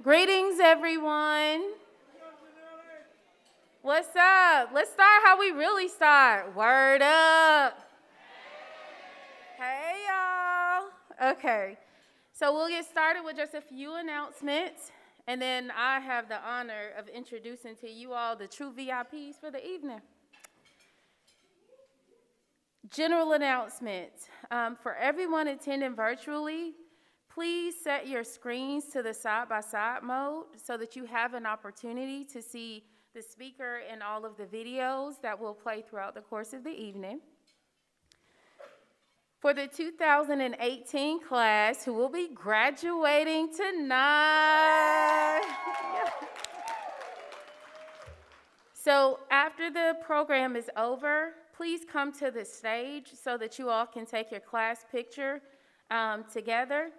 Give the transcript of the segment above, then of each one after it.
Greetings, everyone. What's up? Let's start how we really start. Word up. Hey, y'all. Okay, so we'll get started with just a few announcements, and then I have the honor of introducing to you all the true VIPs for the evening. General announcements. For everyone attending virtually, please set your screens to the side-by-side mode so that you have an opportunity to see the speaker and all of the videos that will play throughout the course of the evening. For the 2018 class, who will be graduating tonight. So after the program is over, please come to the stage so that you all can take your class picture together.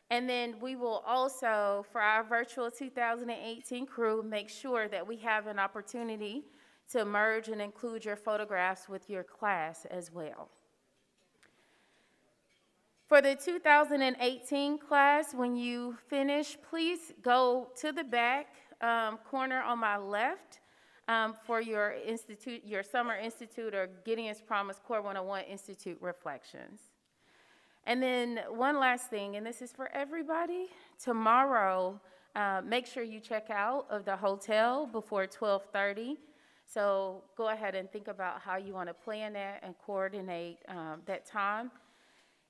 And then we will also, for our virtual 2018 crew, make sure that we have an opportunity to merge and include your photographs with your class as well. For the 2018 class, when you finish, please go to the back corner on my left for your Summer Institute or Gideon's Promise Core 101 Institute reflections. And then one last thing, and this is for everybody. Tomorrow, make sure you check out of the hotel before 12:30. So go ahead and think about how you want to plan that and coordinate that time.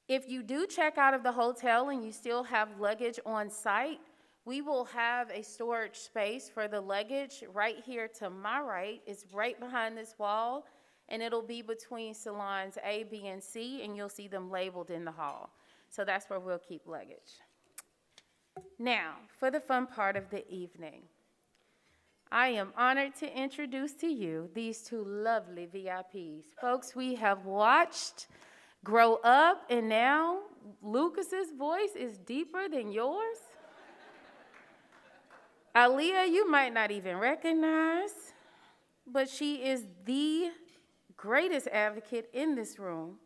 If you do check out of the hotel and you still have luggage on site, we will have a storage space for the luggage right here to my right. It's right behind this wall. And it'll be between salons A, B, and C, and you'll see them labeled in the hall. So that's where we'll keep luggage. Now, for the fun part of the evening, I am honored to introduce to you these two lovely VIPs. Folks, we have watched grow up, and now Lucas's voice is deeper than yours. Aaliyah, you might not even recognize, but she is the greatest advocate in this room.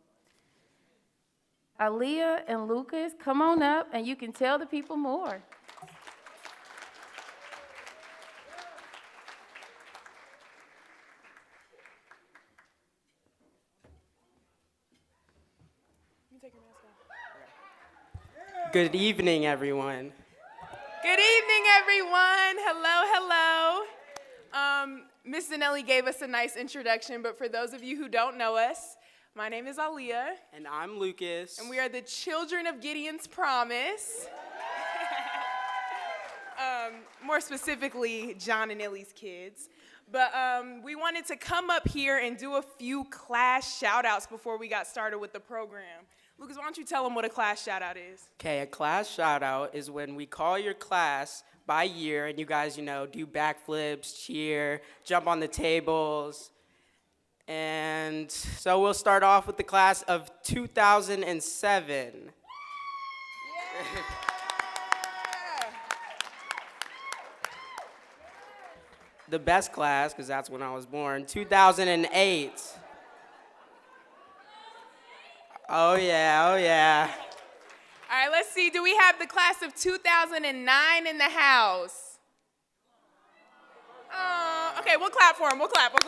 Aaliyah and Lucas, come on up and you can tell the people more. Good evening, everyone. Good evening, everyone. Hello. Ms. Zanelli gave us a nice introduction, but for those of you who don't know us, my name is Aaliyah. And I'm Lucas. And we are the children of Gideon's Promise. More specifically, John and Ellie's kids. But we wanted to come up here and do a few class shout-outs before we got started with the program. Lucas, why don't you tell them what a class shout-out is? Okay, a class shout-out is when we call your class by year, and you guys, do backflips, cheer, jump on the tables. And so we'll start off with the class of 2007. Yeah. The best class, because that's when I was born, 2008. Oh yeah. All right, let's see. Do we have the class of 2009 in the house? Okay, we'll clap for them. We'll clap. All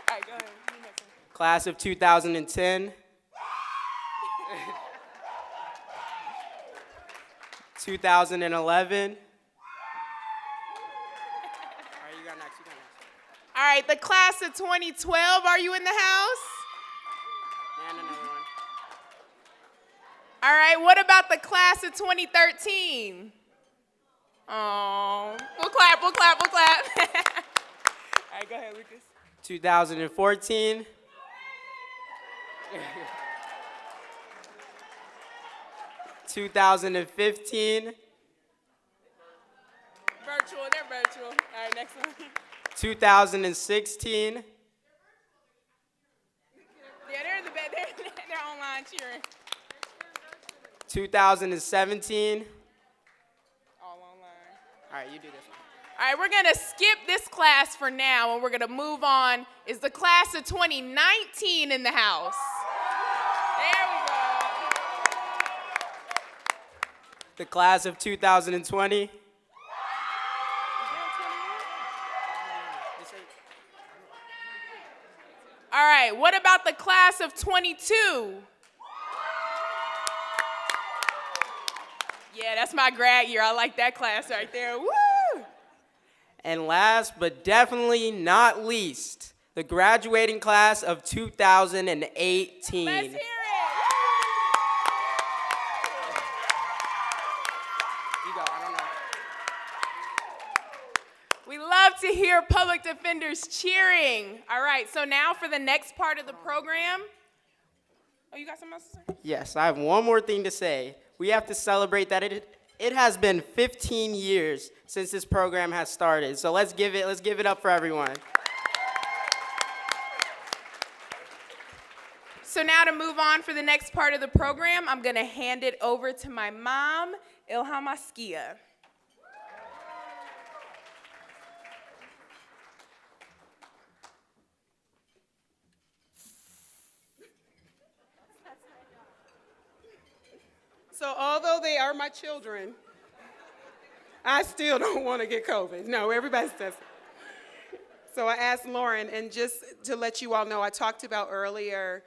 right, go ahead. Class of 2010. 2011. All right, you got next. All right, the class of 2012, are you in the house? And another one. All right, what about the class of 2013? Oh, we'll clap. All right, go ahead, Lucas. 2014. 2015. They're virtual. All right, next one. 2016. Yeah, they're in the bed. They're online cheering. 2017. All online. All right, you do this one. All right, we're going to skip this class for now, and we're going to move on. Is the class of 2019 in the house? There we go. the class of 2020. All right, what about the class of 22? Yeah, that's my grad year. I like that class right there. Woo! And last but definitely not least, the graduating class of 2018. Let's hear it. You go, I don't know. We love to hear public defenders cheering. All right, so now for the next part of the program. Oh, you got something else to say? Yes, I have one more thing to say. We have to celebrate that it has been 15 years since this program has started. So let's give it up for everyone. So now to move on for the next part of the program, I'm gonna hand it over to my mom, Ilham Askia. So although they are my children, I still don't want to get COVID. No, everybody says it. So I asked Lauren, and just to let you all know, I talked about earlier,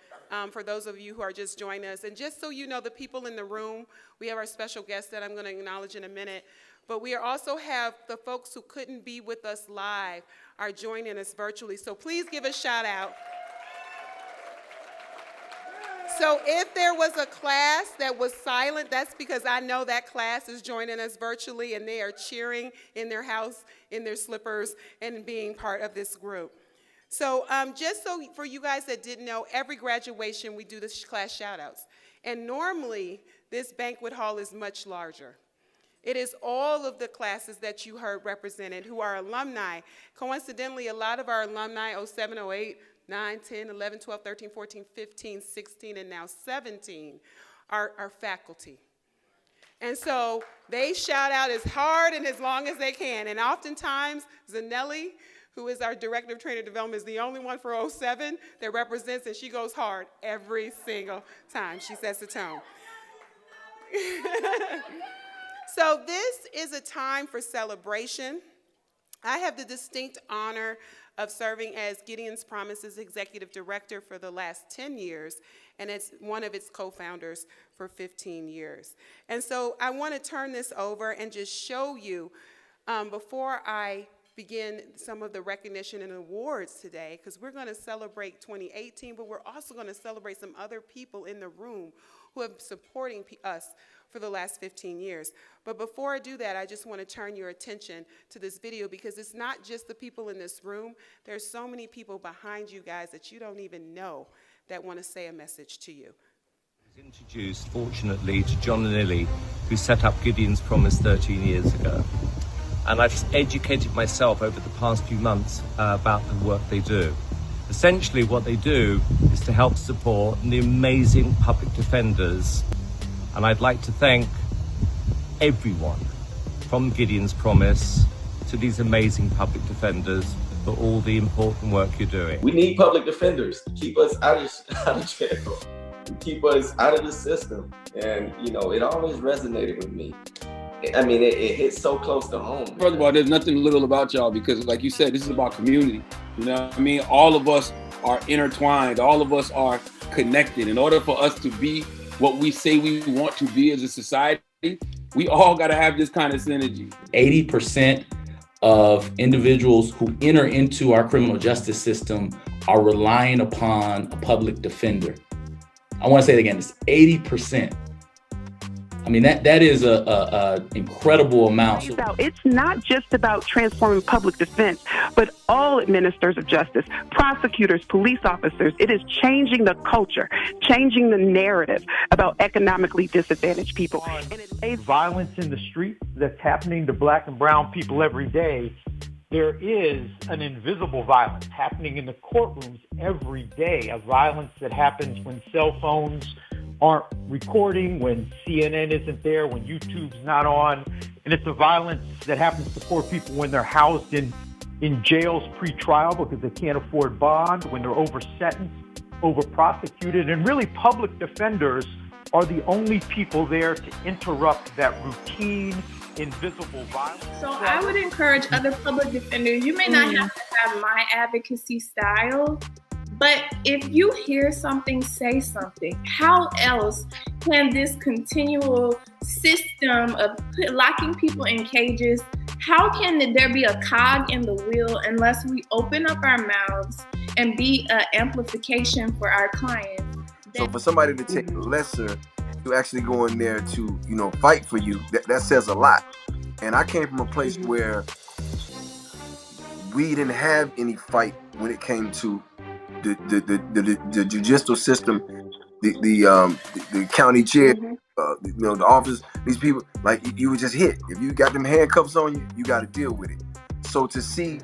for those of you who are just joining us, and just so you know, the people in the room, we have our special guest that I'm going to acknowledge in a minute, but we also have the folks who couldn't be with us live are joining us virtually. So please give a shout out. So if there was a class that was silent, that's because I know that class is joining us virtually and they are cheering in their house, in their slippers, and being part of this group. So just so for you guys that didn't know, every graduation we do the class shout-outs. And normally, this banquet hall is much larger. It is all of the classes that you heard represented who are alumni. Coincidentally, a lot of our alumni, 07, 08, 9, 10, 11, 12, 13, 14, 15, 16, and now 17 are faculty. And so they shout out as hard and as long as they can. And oftentimes, Zanelli, who is our Director of Training Development, is the only one for 07 that represents, and she goes hard every single time. She sets the tone. So this is a time for celebration. I have the distinct honor of serving as Gideon's Promises Executive Director for the last 10 years, and it's one of its co-founders for 15 years. And so I want to turn this over and just show you, before I begin some of the recognition and awards today, because we're going to celebrate 2018, but we're also going to celebrate some other people in the room who have been supporting us for the last 15 years. But before I do that, I just want to turn your attention to this video because it's not just the people in this room. There's so many people behind you guys that you don't even know that want to say a message to you. I was introduced, fortunately, to John and Illy, who set up Gideon's Promise 13 years ago. And I've educated myself over the past few months about the work they do. Essentially, what they do is to help support the amazing public defenders. And I'd like to thank everyone, from Gideon's Promise to these amazing public defenders, for all the important work you're doing. We need public defenders to keep us out of jail, to keep us out of the system. And, you know, it always resonated with me. I mean, it hits so close to home. First of all, there's nothing little about y'all because, like you said, this is about community. You know what I mean? All of us are intertwined. All of us are connected. In order for us to be what we say we want to be as a society, we all got to have this kind of synergy. 80% of individuals who enter into our criminal justice system are relying upon a public defender. I want to say it again, it's 80%. I mean, that is a incredible amount. It's not just about transforming public defense, but all administrators of justice, prosecutors, police officers. It is changing the culture, changing the narrative about economically disadvantaged people. Violence in the street that's happening to Black and brown people every day. There is an invisible violence happening in the courtrooms every day, a violence that happens when cell phones aren't recording, when CNN isn't there, when YouTube's not on. And it's a violence that happens to poor people when they're housed in jails pre-trial because they can't afford bond, when they're over-sentenced, over-prosecuted. And really, public defenders are the only people there to interrupt that routine, invisible violence. So I would encourage other public defenders, you may not have to have my advocacy style, but if you hear something, say something. How else can this continual system of locking people in cages, how can there be a cog in the wheel unless we open up our mouths and be an amplification for our clients? So for somebody to take lesser to actually go in there to, fight for you, that says a lot. And I came from a place where we didn't have any fight when it came to the judicial system, the county chair, the office. These people, like, you would just hit. If you got them handcuffs on you, you got to deal with it. So to see,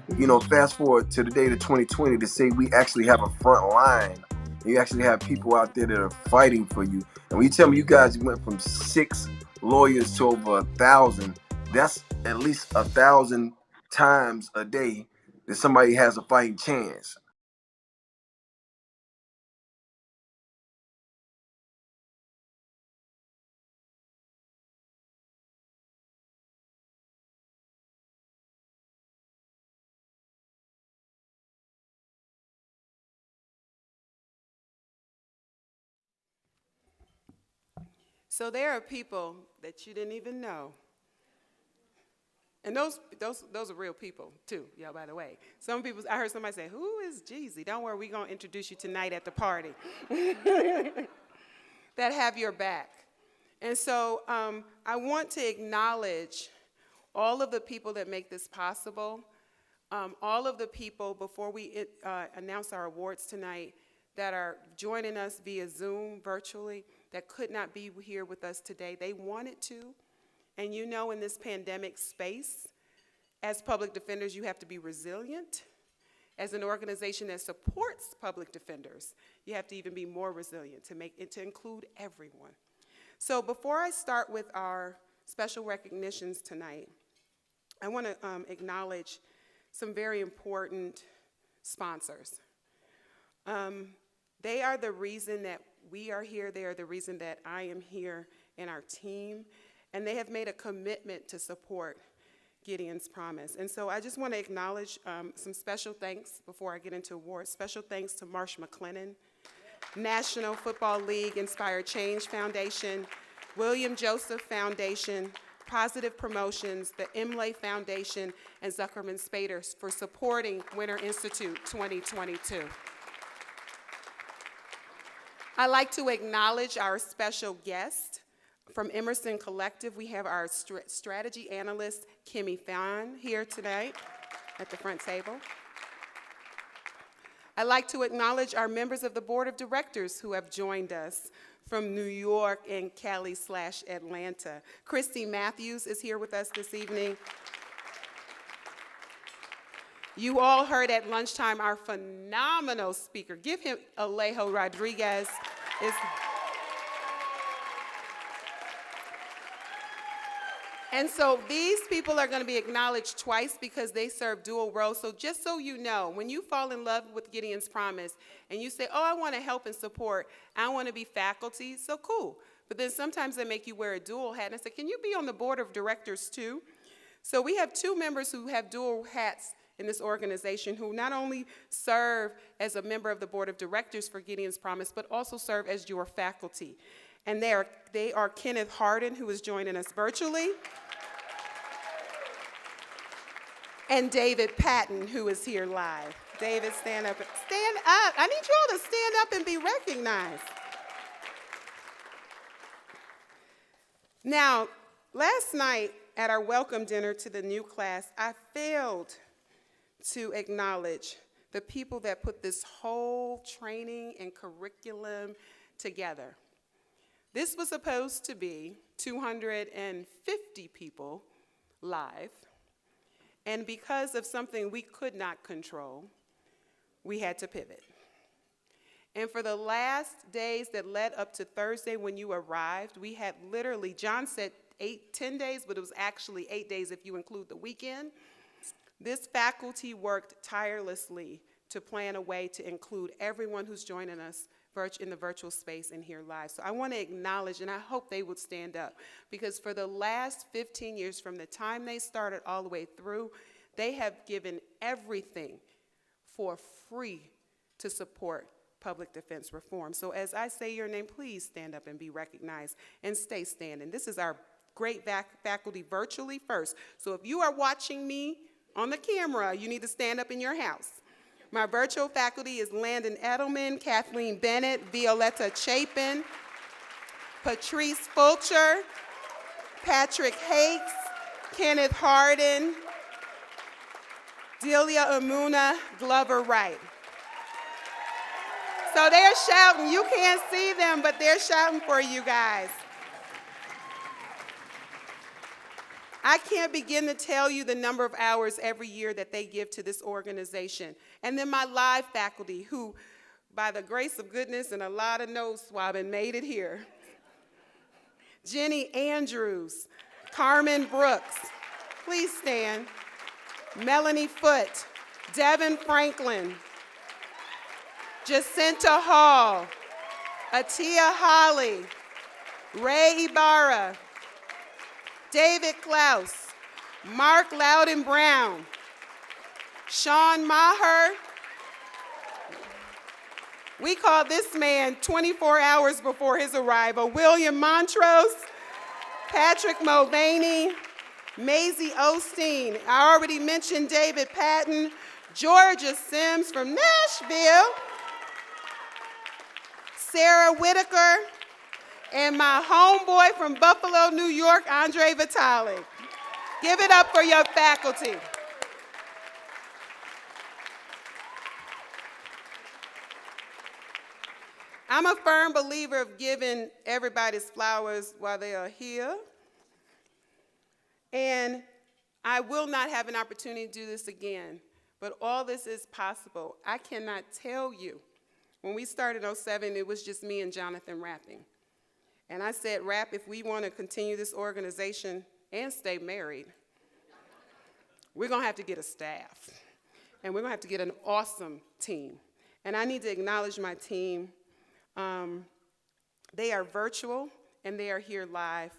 fast forward to the date of 2020, to say we actually have a front line, and you actually have people out there that are fighting for you. And when you tell me you guys went from 6 lawyers to over 1,000, that's at least 1,000 times a day that somebody has a fighting chance. So there are people that you didn't even know. And those are real people too, y'all, by the way. Some people, I heard somebody say, who is Jeezy? Don't worry, we're going to introduce you tonight at the party. That have your back. And so I want to acknowledge all of the people that make this possible, all of the people, before we announce our awards tonight, that are joining us via Zoom virtually, that could not be here with us today. They wanted to. And in this pandemic space, as public defenders, you have to be resilient. As an organization that supports public defenders, you have to even be more resilient to make it to include everyone. So before I start with our special recognitions tonight, I want to acknowledge some very important sponsors. They are the reason that we are here. They are the reason that I am here and our team. And they have made a commitment to support Gideon's Promise. And so I just want to acknowledge some special thanks before I get into awards. Special thanks to Marsh McLennan, National Football League Inspired Change Foundation, William Joseph Foundation, Positive Promotions, the Imlay Foundation, and Zuckerman Spader for supporting Winter Institute 2022. I'd like to acknowledge our special guest. From Emerson Collective, we have our strategy analyst, Kimmy Fan, here tonight at the front table. I'd like to acknowledge our members of the board of directors who have joined us from New York and Cali/Atlanta. Christy Matthews is here with us this evening. You all heard at lunchtime our phenomenal speaker. Give him Alejo Rodriguez. And so these people are going to be acknowledged twice because they serve dual roles. So just so you know, when you fall in love with Gideon's Promise and you say, oh, I want to help and support, I want to be faculty, so cool. But then sometimes they make you wear a dual hat. And I say, can you be on the board of directors too? So we have 2 members who have dual hats in this organization who not only serve as a member of the board of directors for Gideon's Promise, but also serve as your faculty. And they are Kenneth Harden, who is joining us virtually, and David Patton, who is here live. David, stand up. Stand up. I need you all to stand up and be recognized. Now, last night at our welcome dinner to the new class, I failed to acknowledge the people that put this whole training and curriculum together. This was supposed to be 250 people live, and because of something we could not control, we had to pivot. And for the last days that led up to Thursday when you arrived, we had literally, John said 10 days, but it was actually 8 days if you include the weekend. This faculty worked tirelessly to plan a way to include everyone who's joining us in the virtual space and here live. So I want to acknowledge, and I hope they would stand up, because for the last 15 years, from the time they started all the way through, they have given everything for free to support public defense reform. So as I say your name, please stand up and be recognized and stay standing. This is our great faculty virtually first. So if you are watching me on the camera, you need to stand up in your house. My virtual faculty is Landon Edelman, Kathleen Bennett, Violetta Chapin, Patrice Fulcher, Patrick Hakes, Kenneth Harden, Delia Amuna, Glover Wright. So they're shouting. You can't see them, but they're shouting for you guys. I can't begin to tell you the number of hours every year that they give to this organization. And then my live faculty, who, by the grace of goodness and a lot of nose swabbing, made it here. Jenny Andrews, Carmen Brooks, please stand. Melanie Foote, Devin Franklin, Jacinta Hall, Atia Holly, Ray Ibarra, David Klaus, Mark Loudon Brown, Sean Maher. We called this man 24 hours before his arrival. William Montrose, Patrick Mulvaney, Maisie Osteen. I already mentioned David Patton, Georgia Sims from Nashville, Sarah Whitaker, and my homeboy from Buffalo, New York, Andre Vitale. Give it up for your faculty. I'm a firm believer of giving everybody's flowers while they are here. And I will not have an opportunity to do this again, but all this is possible. I cannot tell you. When we started in 07, it was just me and Jonathan rapping. And I said, Rap, if we want to continue this organization and stay married, we're going to have to get a staff. And we're going to have to get an awesome team. And I need to acknowledge my team. They are virtual, and they are here live.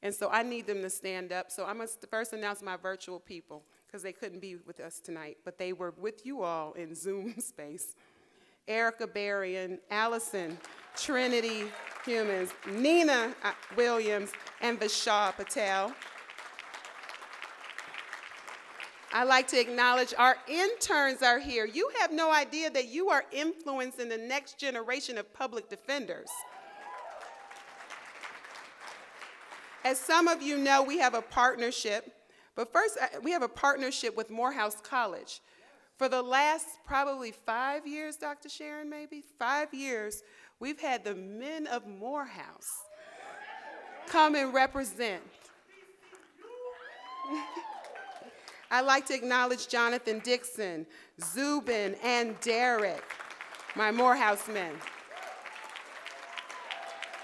And so I need them to stand up. So I must first announce my virtual people, because they couldn't be with us tonight, but they were with you all in Zoom space. Erica Berrien, Allison, Trinity Humans, Nina Williams, and Vishal Patel. I'd like to acknowledge our interns are here. You have no idea that you are influencing the next generation of public defenders. As some of you know, we have a partnership, but first we have a partnership with Morehouse College. For the last probably 5 years, Dr. Sharon, maybe 5 years, we've had the men of Morehouse come and represent. I'd like to acknowledge Jonathan Dixon, Zubin, and Derek, my Morehouse men.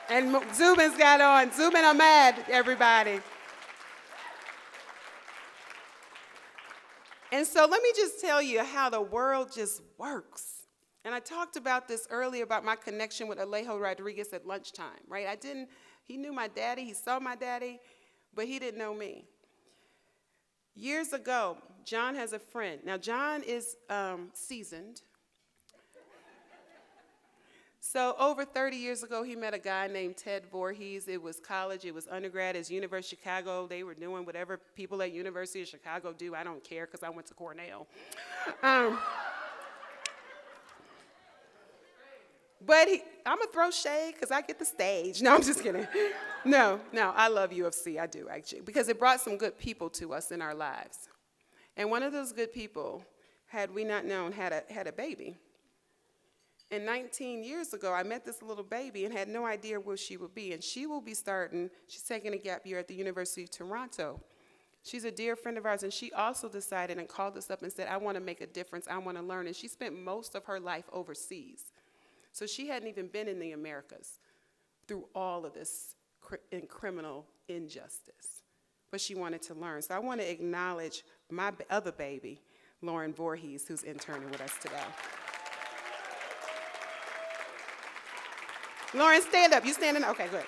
And Zubin's got on. Zubin Ahmed, everybody. And so let me just tell you how the world just works. And I talked about this earlier about my connection with Alejo Rodriguez at lunchtime, right? He knew my daddy, he saw my daddy, but he didn't know me. Years ago, John has a friend. Now, John is seasoned. So over 30 years ago, he met a guy named Ted Voorhees. It was college, it was undergrad, it's University of Chicago. They were doing whatever people at University of Chicago do. I don't care because I went to Cornell. But I'm going to throw shade because I get the stage. No, I'm just kidding. No, I love UFC. I do, actually, because it brought some good people to us in our lives. And one of those good people, had we not known, had a baby. And 19 years ago, I met this little baby and had no idea where she would be. And she will be she's taking a gap year at the University of Toronto. She's a dear friend of ours, and she also decided and called us up and said, I want to make a difference, I want to learn. And she spent most of her life overseas. So she hadn't even been in the Americas through all of this criminal injustice. But she wanted to learn. So I want to acknowledge my other baby, Lauren Voorhees, who's interning with us today. Lauren, stand up. You standing up? Okay, good.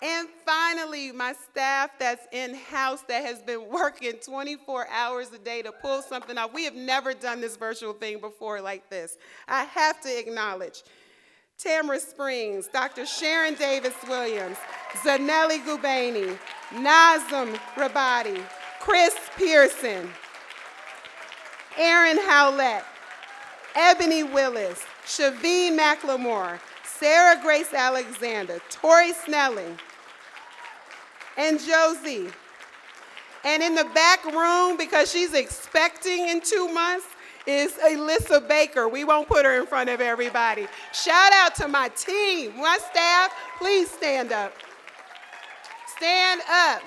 And finally, my staff that's in-house that has been working 24 hours a day to pull something off. We have never done this virtual thing before like this. I have to acknowledge Tamara Springs, Dr. Sharon Davis-Williams, Zanelli Gubani, Nazem Rabadi, Chris Pearson, Aaron Howlett, Ebony Willis, Shaveen McLemore, Sarah Grace Alexander, Tori Snelling, and Josie. And in the back room, because she's expecting in 2 months, is Alyssa Baker. We won't put her in front of everybody. Shout out to my team, my staff. Please stand up. Stand up.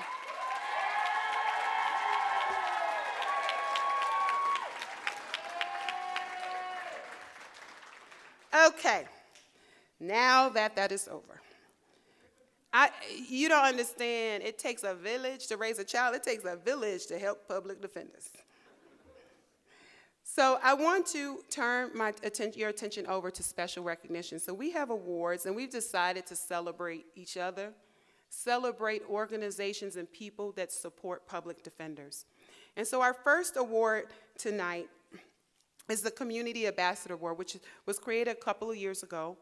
Okay, now that that is over. You don't understand, it takes a village to raise a child. It takes a village to help public defenders. So I want to turn your attention over to special recognition. So we have awards, and we've decided to celebrate each other, celebrate organizations and people that support public defenders. And so our first award tonight is the Community Ambassador Award, which was created a couple of years ago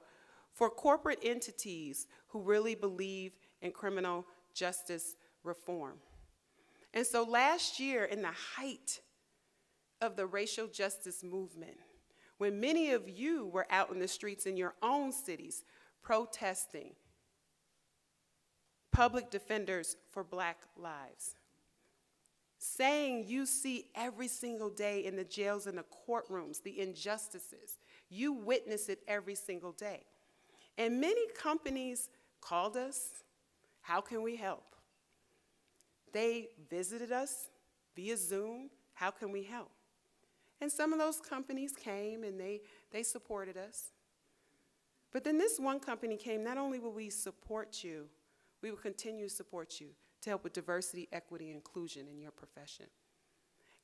for corporate entities who really believe in criminal justice reform. And so last year, in the height of the racial justice movement, when many of you were out in the streets in your own cities protesting public defenders for Black lives, saying you see every single day in the jails and the courtrooms the injustices, you witness it every single day. And many companies called us, how can we help? They visited us via Zoom, how can we help? And some of those companies came and they supported us. But then this one company came, not only will we support you, we will continue to support you to help with diversity, equity, and inclusion in your profession.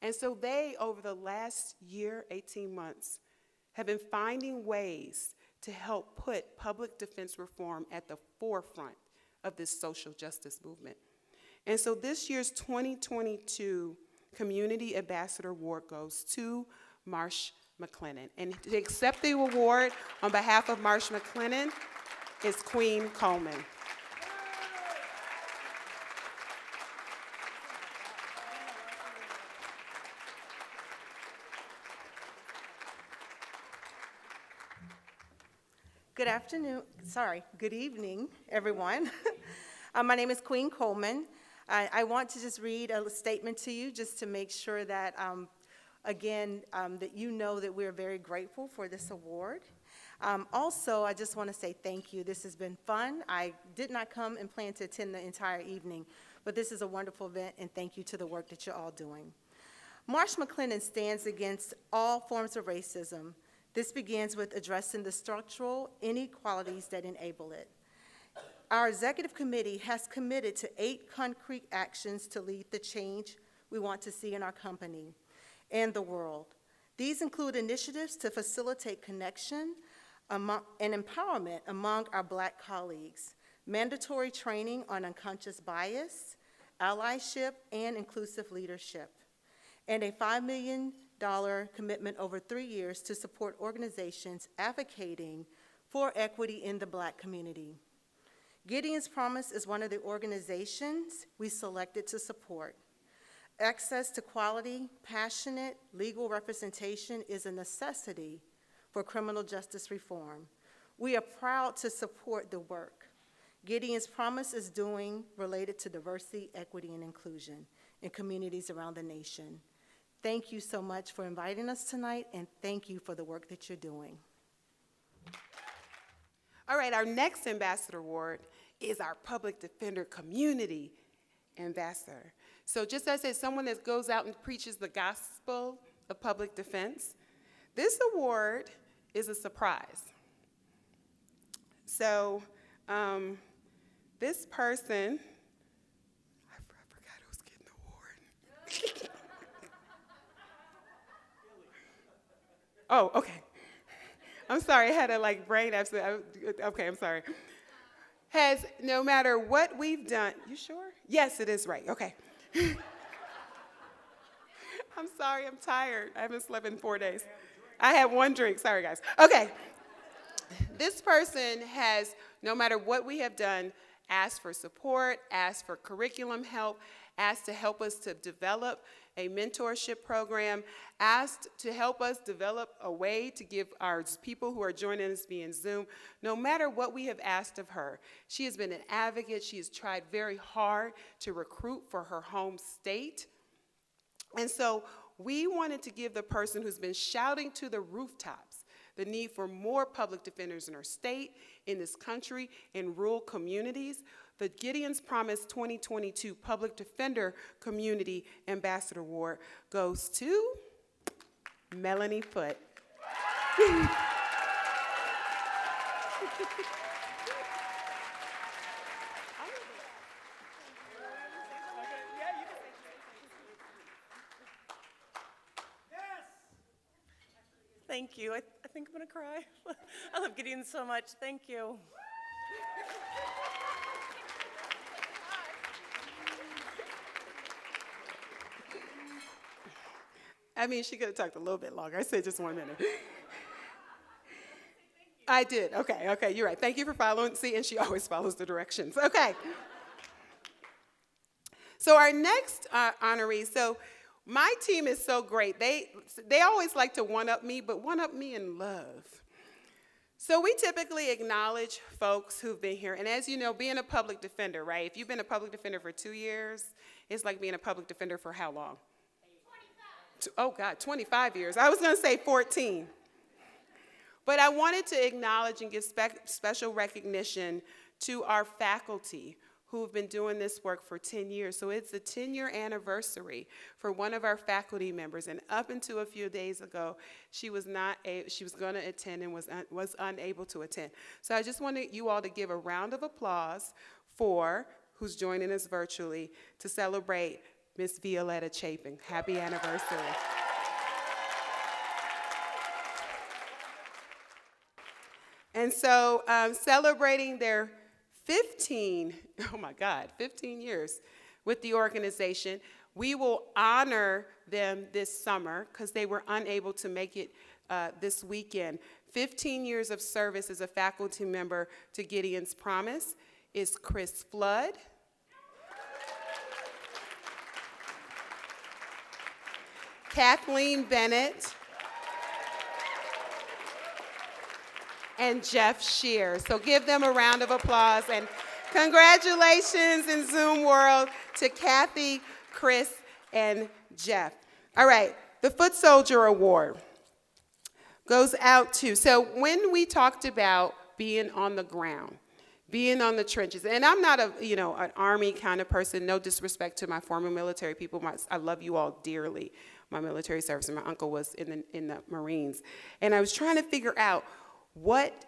And so they, over the last year, 18 months, have been finding ways to help put public defense reform at the forefront of this social justice movement. And so this year's 2022 Community Ambassador Award goes to Marsh McLennan. And to accept the award on behalf of Marsh McLennan is Queen Coleman. Good evening, everyone. My name is Queen Coleman. I want to just read a statement to you just to make sure that, that you know that we're very grateful for this award. Also, I just want to say thank you. This has been fun. I did not come and plan to attend the entire evening, but this is a wonderful event, and thank you to the work that you're all doing. Marsh McLennan stands against all forms of racism. This begins with addressing the structural inequalities that enable it. Our executive committee has committed to 8 concrete actions to lead the change we want to see in our company and the world. These include initiatives to facilitate connection and empowerment among our Black colleagues, mandatory training on unconscious bias, allyship, and inclusive leadership, and a $5 million commitment over 3 years to support organizations advocating for equity in the Black community. Gideon's Promise is one of the organizations we selected to support. Access to quality, passionate legal representation is a necessity for criminal justice reform. We are proud to support the work Gideon's Promise is doing related to diversity, equity, and inclusion in communities around the nation. Thank you so much for inviting us tonight, and thank you for the work that you're doing. All right, our next Ambassador Award is our Public Defender Community Ambassador. So just as I said, someone that goes out and preaches the gospel of public defense, this award is a surprise. So this person, I forgot who's getting the award. Oh, okay. I'm sorry, I had a brain absent. Okay, I'm sorry. Has, no matter what we've done, you sure? Yes, it is right, okay. I'm sorry, I'm tired. I haven't slept in 4 days. I had one drink, sorry guys. Okay, this person has, no matter what we have done, asked for support, asked for curriculum help, asked to help us to develop a mentorship program, asked to help us develop a way to give our people who are joining us via Zoom. No matter what we have asked of her, she has been an advocate. She has tried very hard to recruit for her home state. And so we wanted to give the person who's been shouting to the rooftops the need for more public defenders in our state, in this country, in rural communities, the Gideon's Promise 2022 Public Defender Community Ambassador Award goes to Melanie Foote. Thank you. I think I'm going to cry. I love Gideon so much. Thank you. I mean, she could have talked a little bit longer. I said just 1 minute. I did. Okay, you're right. Thank you for following. See, and she always follows the directions. Okay. So our next honoree, so my team is so great. They always like to one-up me, but one-up me in love. So we typically acknowledge folks who've been here. And as you know, being a public defender, right? If you've been a public defender for 2 years, it's like being a public defender for how long? 25. Oh, God, 25 years. I was going to say 14. But I wanted to acknowledge and give special recognition to our faculty who have been doing this work for 10 years. So it's the 10-year anniversary for one of our faculty members, and up until a few days ago, she was going to attend and was unable to attend. So I just wanted you all to give a round of applause for who's joining us virtually to celebrate Miss Violetta Chapin. Happy anniversary. And so celebrating their 15 years with the organization. We will honor them this summer because they were unable to make it this weekend. 15 years of service as a faculty member to Gideon's Promise is Chris Flood, Kathleen Bennett, and Jeff Shear. So give them a round of applause, and congratulations in Zoom world to Kathy, Chris, and Jeff. All right, the Foot Soldier Award goes out to, so when we talked about being on the ground, being on the trenches, and I'm not an Army kind of person, no disrespect to my former military people, I love you all dearly, my military service, and my uncle was in the Marines. And I was trying to figure out what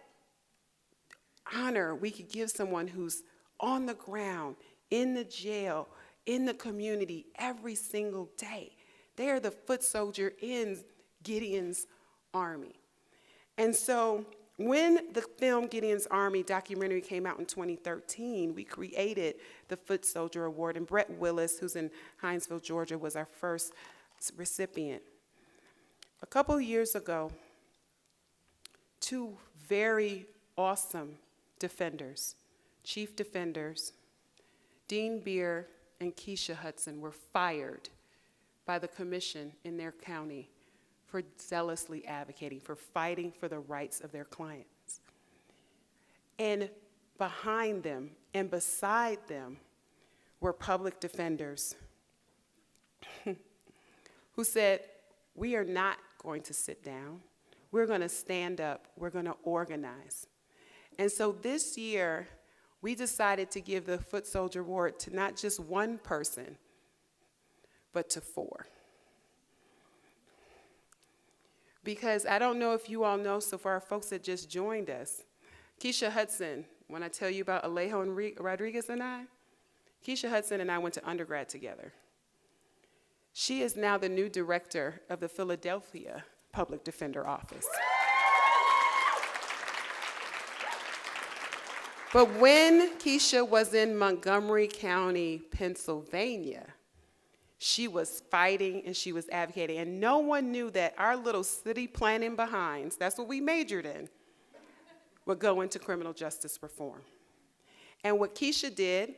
honor we could give someone who's on the ground, in the jail, in the community every single day. They are the foot soldier in Gideon's Army. And so when the film Gideon's Army documentary came out in 2013, we created the Foot Soldier Award, and Brett Willis, who's in Hinesville, Georgia, was our first recipient. A couple years ago, 2 very awesome defenders, chief defenders, Dean Beer and Keisha Hudson, were fired by the commission in their county for zealously advocating, for fighting for the rights of their clients. And behind them and beside them were public defenders who said, we are not going to sit down. We're going to stand up. We're going to organize. And so this year, we decided to give the Foot Soldier Award to not just one person, but to 4. Because I don't know if you all know, so for our folks that just joined us, Keisha Hudson, when I tell you about Alejo Rodriguez and I, Keisha Hudson and I went to undergrad together. She is now the new director of the Philadelphia Public Defender Office. But when Keisha was in Montgomery County, Pennsylvania, she was fighting and she was advocating. And no one knew that our little city planning behinds, that's what we majored in, would go into criminal justice reform. And what Keisha did,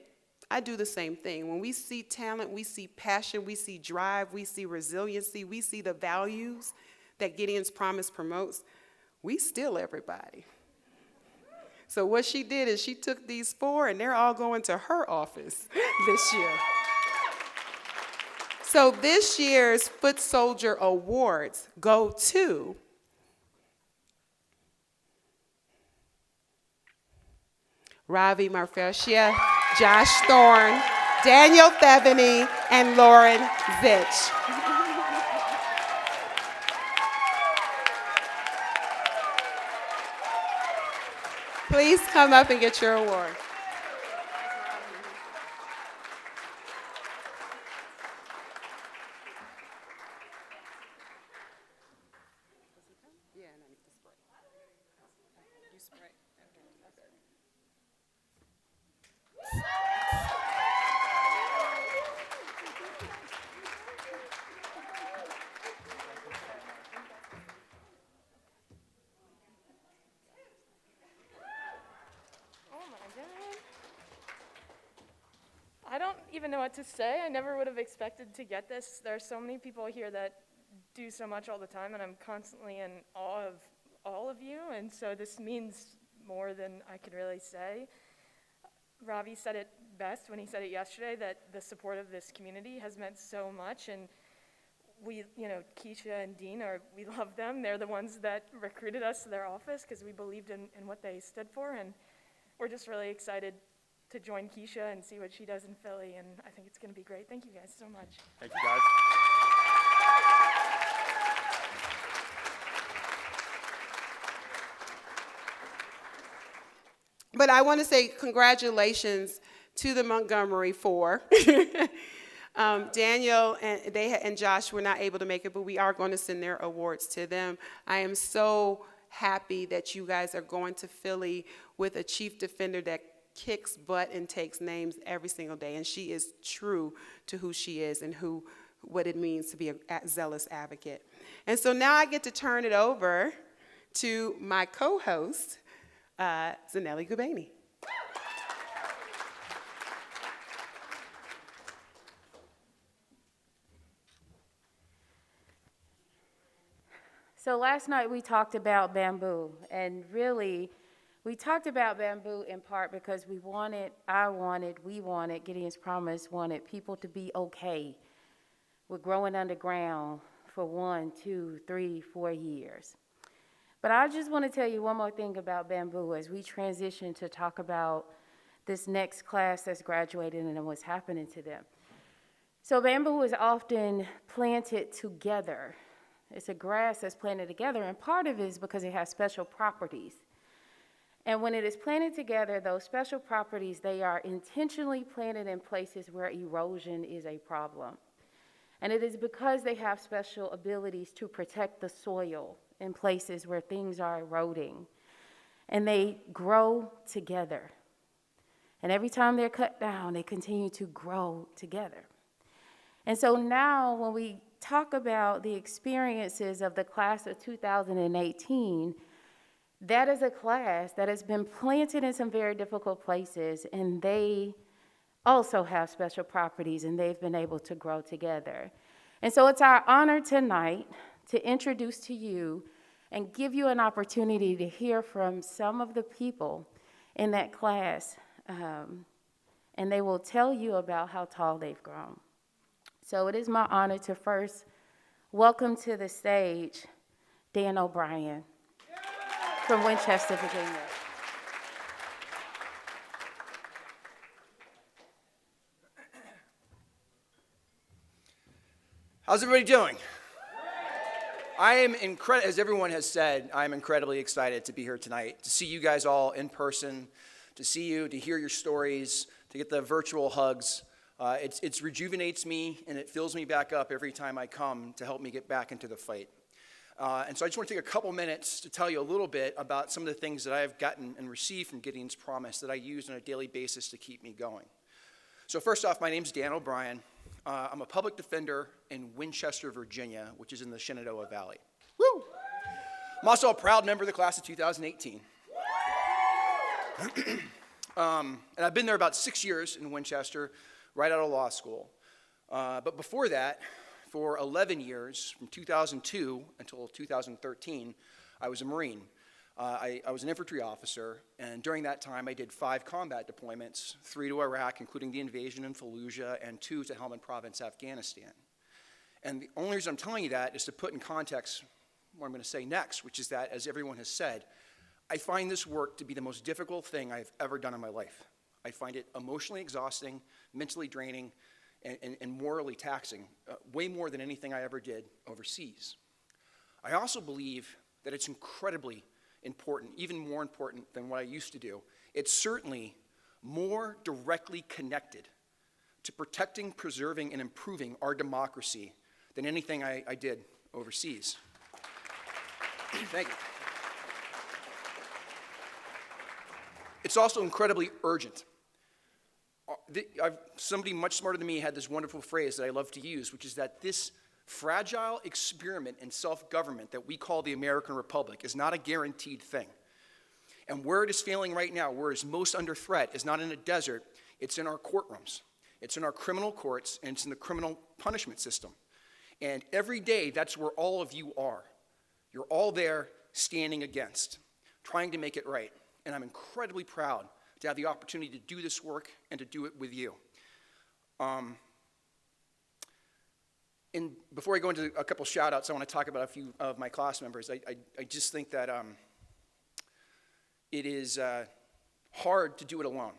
I do the same thing. When we see talent, we see passion, we see drive, we see resiliency, we see the values that Gideon's Promise promotes, we steal everybody. So what she did is she took these 4 and they're all going to her office this year. So this year's Foot Soldier Awards go to Ravi Marfeshia, Josh Thorne, Daniel Theveny, and Lauren Zitch. Please come up and get your award. I don't even know what to say. I never would have expected to get this. There are so many people here that do so much all the time, and I'm constantly in awe of all of you, and so this means more than I could really say. Ravi said it best when he said it yesterday, that the support of this community has meant so much, and we, Keisha and Dean, we love them. They're the ones that recruited us to their office because we believed in what they stood for, and we're just really excited to join Keisha and see what she does in Philly, and I think it's going to be great. Thank you guys so much. Thank you, guys. But I want to say congratulations to the Montgomery 4. Daniel and Josh were not able to make it, but we are going to send their awards to them. I am so happy that you guys are going to Philly with a chief defender that kicks butt and takes names every single day, and she is true to who she is and what it means to be a zealous advocate. And so now I get to turn it over to my co-host, Zanelli Gubani. So last night we talked about bamboo, and really, we talked about bamboo in part because we wanted, Gideon's Promise wanted people to be okay with growing underground for 1, 2, 3, 4 years. But I just want to tell you one more thing about bamboo as we transition to talk about this next class that's graduating and what's happening to them. So bamboo is often planted together. It's a grass that's planted together, and part of it is because it has special properties. And when it is planted together, those special properties, they are intentionally planted in places where erosion is a problem. And it is because they have special abilities to protect the soil in places where things are eroding. And they grow together. And every time they're cut down, they continue to grow together. And so now when we talk about the experiences of the class of 2018, that is a class that has been planted in some very difficult places, and they also have special properties, and they've been able to grow together. And so it's our honor tonight to introduce to you and give you an opportunity to hear from some of the people in that class, and they will tell you about how tall they've grown. So it is my honor to first welcome to the stage Dan O'Brien from Winchester, Virginia. How's everybody doing? I am as everyone has said, I'm incredibly excited to be here tonight, to see you guys all in person, to see you, to hear your stories, to get the virtual hugs. It rejuvenates me and it fills me back up every time I come to help me get back into the fight. And so I just want to take a couple minutes to tell you a little bit about some of the things that I've gotten and received from Gideon's Promise that I use on a daily basis to keep me going. So first off, my name's Dan O'Brien. I'm a public defender in Winchester, Virginia, which is in the Shenandoah Valley. Woo! I'm also a proud member of the class of 2018. And I've been there about 6 years in Winchester, right out of law school. But before that, for 11 years, from 2002 until 2013, I was a Marine. I was an infantry officer, and during that time I did 5 combat deployments, 3 to Iraq, including the invasion in Fallujah, and 2 to Helmand Province, Afghanistan. And the only reason I'm telling you that is to put in context what I'm going to say next, which is that, as everyone has said, I find this work to be the most difficult thing I've ever done in my life. I find it emotionally exhausting, mentally draining, and morally taxing, way more than anything I ever did overseas. I also believe that it's incredibly important, even more important than what I used to do. It's certainly more directly connected to protecting, preserving, and improving our democracy than anything I did overseas. Thank you. It's also incredibly urgent. Somebody much smarter than me had this wonderful phrase that I love to use, which is that this fragile experiment in self-government that we call the American Republic is not a guaranteed thing. And where it is failing right now, where it is most under threat, is not in a desert, it's in our courtrooms. It's in our criminal courts, and it's in the criminal punishment system. And every day, that's where all of you are. You're all there standing against, trying to make it right. And I'm incredibly proud to have the opportunity to do this work and to do it with you. And before I go into a couple shout outs, I want to talk about a few of my class members. I just think that it is hard to do it alone.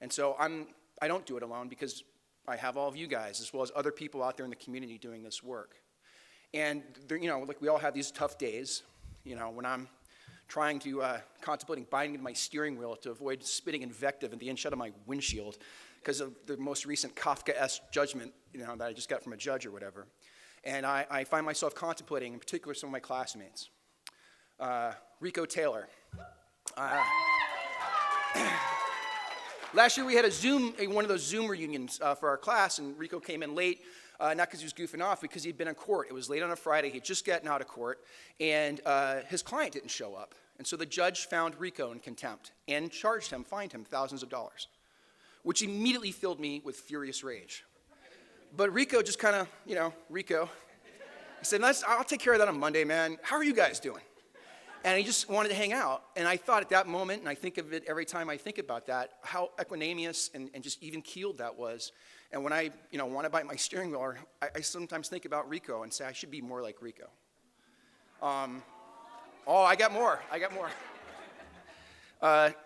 And so I don't do it alone because I have all of you guys as well as other people out there in the community doing this work. And like we all have these tough days, when I'm trying to contemplating biting my steering wheel to avoid spitting invective in the inside of my windshield because of the most recent Kafka-esque judgment, that I just got from a judge or whatever. And I find myself contemplating, in particular, some of my classmates. Rico Taylor. Last year we had one of those Zoom reunions for our class, and Rico came in late, not because he was goofing off, because he'd been in court. It was late on a Friday, he'd just gotten out of court, and his client didn't show up. And so the judge found Rico in contempt and fined him thousands of dollars, which immediately filled me with furious rage. But Rico just kind of, Rico, he said, I'll take care of that on Monday, man. How are you guys doing? And he just wanted to hang out. And I thought at that moment, and I think of it every time I think about that, how equanimous and just even-keeled that was. And when I, want to bite my steering wheel, I sometimes think about Rico and say, I should be more like Rico. I got more.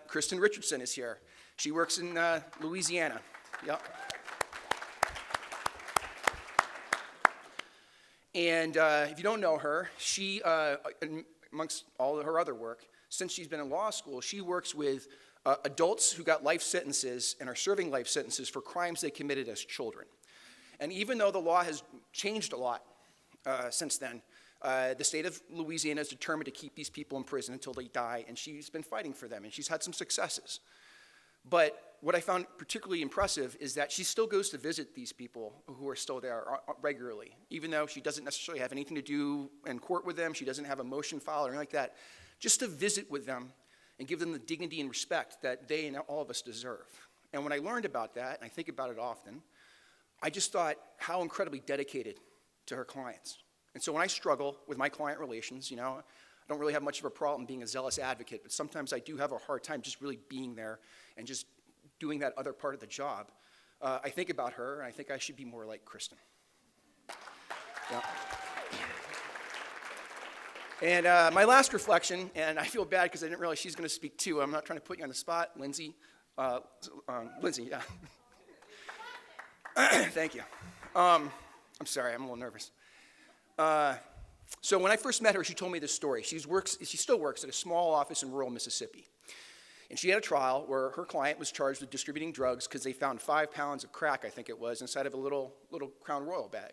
Kristen Richardson is here. She works in Louisiana. Yep. And if you don't know her, she, amongst all of her other work, since she's been in law school, she works with adults who got life sentences and are serving life sentences for crimes they committed as children. And even though the law has changed a lot since then, the state of Louisiana is determined to keep these people in prison until they die, and she's been fighting for them, and she's had some successes. But what I found particularly impressive is that she still goes to visit these people who are still there regularly, even though she doesn't necessarily have anything to do in court with them, she doesn't have a motion filed or anything like that, just to visit with them and give them the dignity and respect that they and all of us deserve. And when I learned about that, and I think about it often, I just thought how incredibly dedicated to her clients. And so when I struggle with my client relations, I don't really have much of a problem being a zealous advocate, but sometimes I do have a hard time just really being there and just doing that other part of the job. I think about her, and I think I should be more like Kristen. Yeah. And my last reflection, and I feel bad because I didn't realize she's going to speak too. I'm not trying to put you on the spot. Lindsay, yeah. Thank you. I'm sorry, I'm a little nervous. So when I first met her, she told me this story. She still works at a small office in rural Mississippi. And she had a trial where her client was charged with distributing drugs because they found 5 pounds of crack, I think it was, inside of a little Crown Royal bag.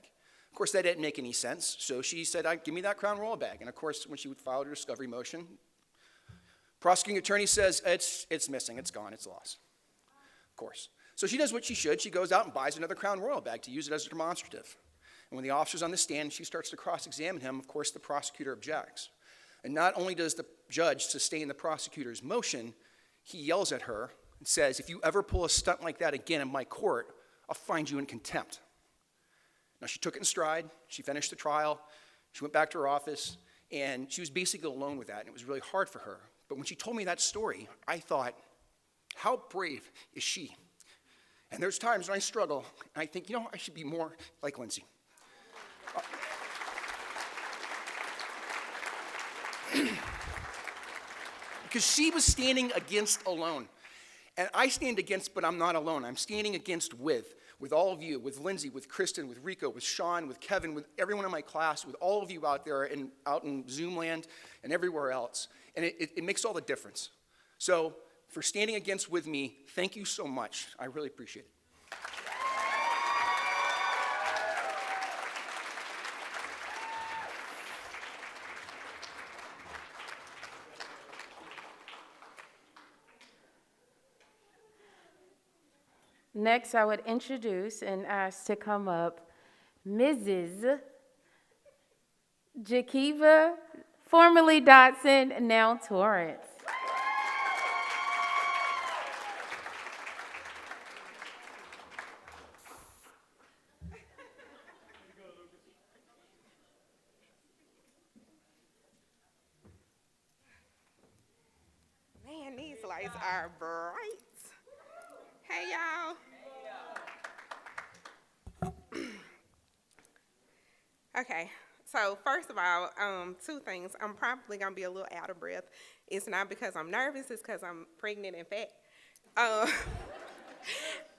Of course, that didn't make any sense, so she said, give me that Crown Royal bag. And of course, when she filed her discovery motion, prosecuting attorney says, it's missing, it's gone, it's lost. Of course. So she does what she should. She goes out and buys another Crown Royal bag to use it as a demonstrative. And when the officer's on the stand, she starts to cross-examine him. Of course, the prosecutor objects. And not only does the judge sustain the prosecutor's motion, he yells at her and says, if you ever pull a stunt like that again in my court, I'll find you in contempt. Now, she took it in stride. She finished the trial. She went back to her office, and she was basically alone with that, and it was really hard for her. But when she told me that story, I thought, how brave is she? And there's times when I struggle, and I think, I should be more like Lindsay. Because she was standing against alone. And I stand against, but I'm not alone. I'm standing against with all of you, with Lindsay, with Kristen, with Rico, with Sean, with Kevin, with everyone in my class, with all of you out there and out in Zoom land and everywhere else. And it makes all the difference. So for standing against with me, thank you so much. I really appreciate it. Next, I would introduce and ask to come up Mrs. Jakiva, formerly Dotson, now Torrance. Man, these lights are bright. Hey, y'all. Okay, so first of all, two things. I'm probably gonna be a little out of breath. It's not because I'm nervous, it's because I'm pregnant and fat. Yeah,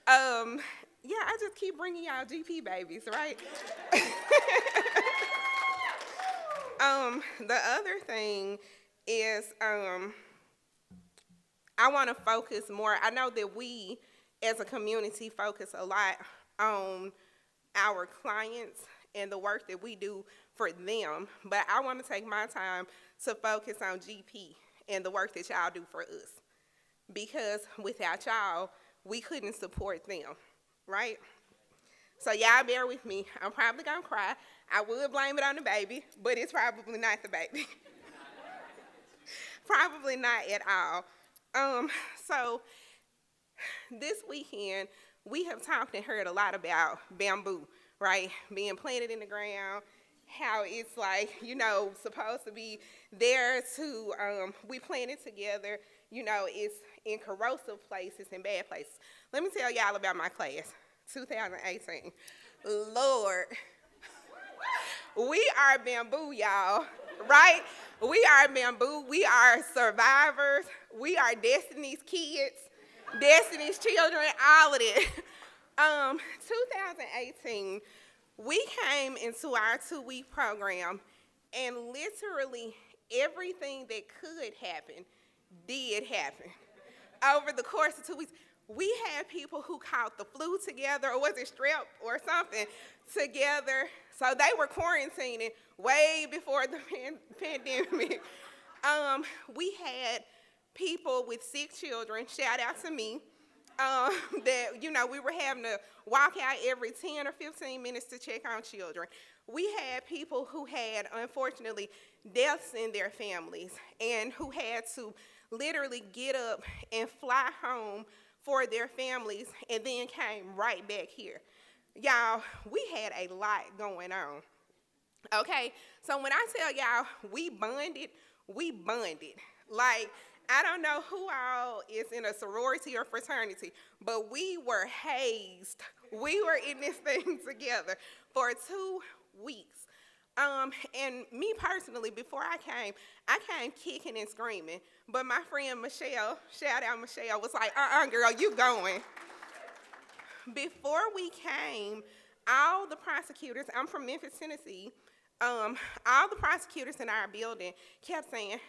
I just keep bringing y'all GP babies, right? The other thing is, I wanna focus more. I know that we, as a community, focus a lot on our clients and the work that we do for them, but I want to take my time to focus on GP and the work that y'all do for us, because without y'all, we couldn't support them, right? So y'all bear with me. I'm probably gonna cry. I would blame it on the baby, but it's probably not the baby. Probably not at all. So this weekend, we have talked and heard a lot about bamboo, right? Being planted in the ground, how it's like, supposed to be there to, we plant it together, it's in corrosive places and bad places. Let me tell y'all about my class, 2018. Lord, we are bamboo, y'all, right? We are bamboo, we are survivors, we are Destiny's kids, Destiny's children, all of it. 2018, we came into our 2-week program, and literally everything that could happen did happen. Over the course of 2 weeks, we had people who caught the flu together, or was it strep or something, together. So they were quarantining way before the pandemic. We had people with sick children, shout out to me, that, we were having to walk out every 10 or 15 minutes to check on children. We had people who had, unfortunately, deaths in their families and who had to literally get up and fly home for their families and then came right back here. Y'all, we had a lot going on. Okay, so when I tell y'all we bonded. Like, I don't know who all is in a sorority or fraternity, but we were hazed. We were in this thing together for 2 weeks. And me personally, before I came kicking and screaming, but my friend Michelle, shout out Michelle, was like, girl, you going. Before we came, all the prosecutors, I'm from Memphis, Tennessee, all the prosecutors in our building kept saying,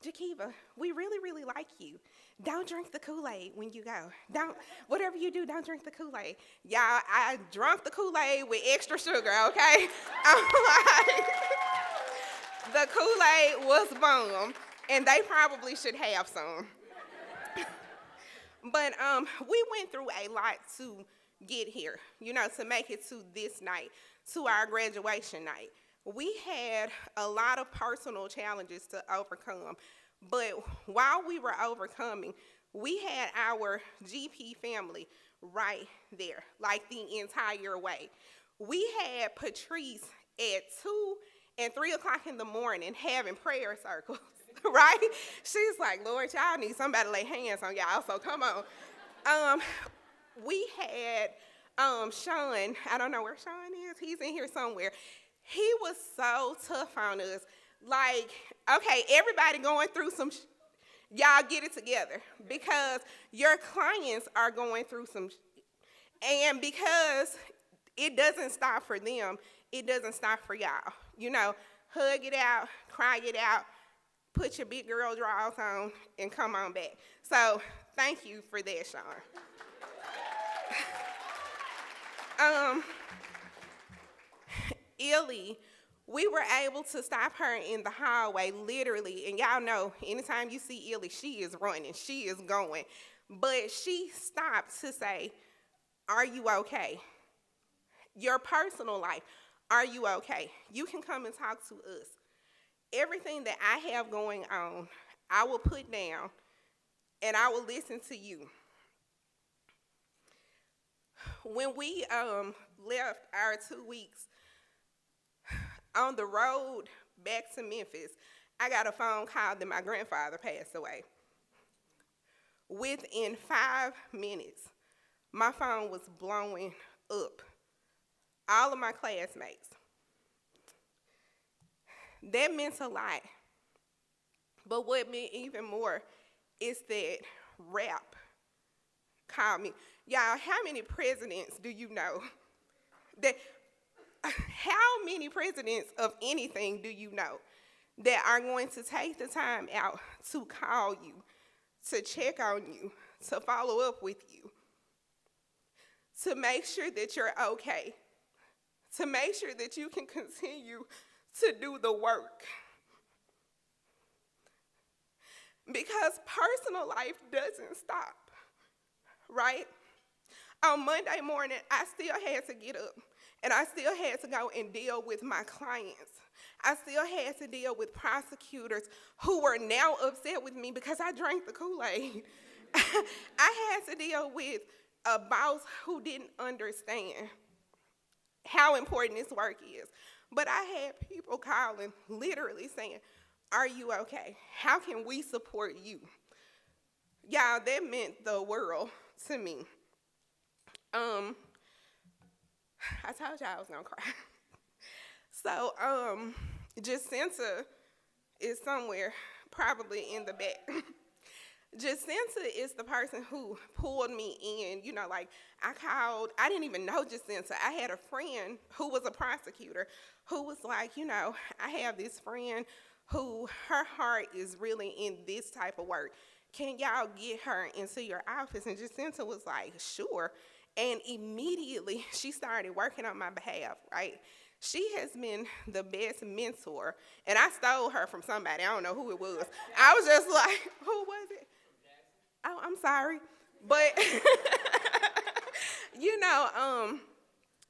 Jakiva, we really, really like you. Don't drink the Kool-Aid when you go. Whatever you do, don't drink the Kool-Aid. Y'all, I drank the Kool-Aid with extra sugar, okay? I'm like, the Kool-Aid was bomb, and they probably should have some. But we went through a lot to get here, to make it to this night, to our graduation night. We had a lot of personal challenges to overcome, but while we were overcoming, we had our GP family right there, like the entire way. We had Patrice at 2 and 3 o'clock in the morning having prayer circles, right? She's like, Lord, y'all need somebody to lay hands on y'all, so come on. We had Sean, I don't know where Sean is, he's in here somewhere. He was so tough on us. Like, okay, everybody going through some, y'all get it together because your clients are going through some, and because it doesn't stop for them, it doesn't stop for y'all. Hug it out, cry it out, put your big girl drawers on, and come on back. So thank you for that, Sean. Illy, we were able to stop her in the hallway, literally, and y'all know, anytime you see Illy, she is running, she is going, but she stopped to say, are you okay? Your personal life, are you okay? You can come and talk to us. Everything that I have going on, I will put down, and I will listen to you. When we left our 2 weeks on the road back to Memphis, I got a phone call that my grandfather passed away. Within 5 minutes, my phone was blowing up. All of my classmates. That meant a lot. But what meant even more is that rap called me. Y'all, how many presidents do you know? How many presidents of anything do you know that are going to take the time out to call you, to check on you, to follow up with you, to make sure that you're okay, to make sure that you can continue to do the work? Because personal life doesn't stop, right? On Monday morning, I still had to get up, and I still had to go and deal with my clients. I still had to deal with prosecutors who were now upset with me because I drank the Kool-Aid. I had to deal with a boss who didn't understand how important this work is. But I had people calling, literally saying, are you okay? How can we support you? Y'all, that meant the world to me. I told y'all I was gonna cry. So, Jacinta is somewhere, probably in the back. Jacinta is the person who pulled me in, I didn't even know Jacinta. I had a friend who was a prosecutor who was like, I have this friend who her heart is really in this type of work. Can y'all get her into your office? And Jacinta was like, sure. And immediately she started working on my behalf, right? She has been the best mentor. And I stole her from somebody. I don't know who it was. I was just like, who was it? Oh, I'm sorry. But,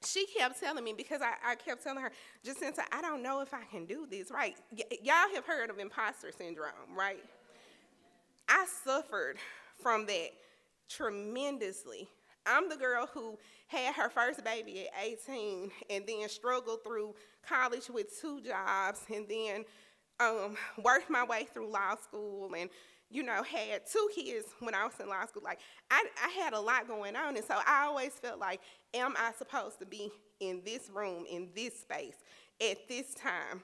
she kept telling me, because I kept telling her, Jacinta, I don't know if I can do this, right? Y'all have heard of imposter syndrome, right? I suffered from that tremendously. I'm the girl who had her first baby at 18 and then struggled through college with 2 jobs and then worked my way through law school and, had 2 kids when I was in law school. Like, I had a lot going on, and so I always felt like, am I supposed to be in this room, in this space, at this time?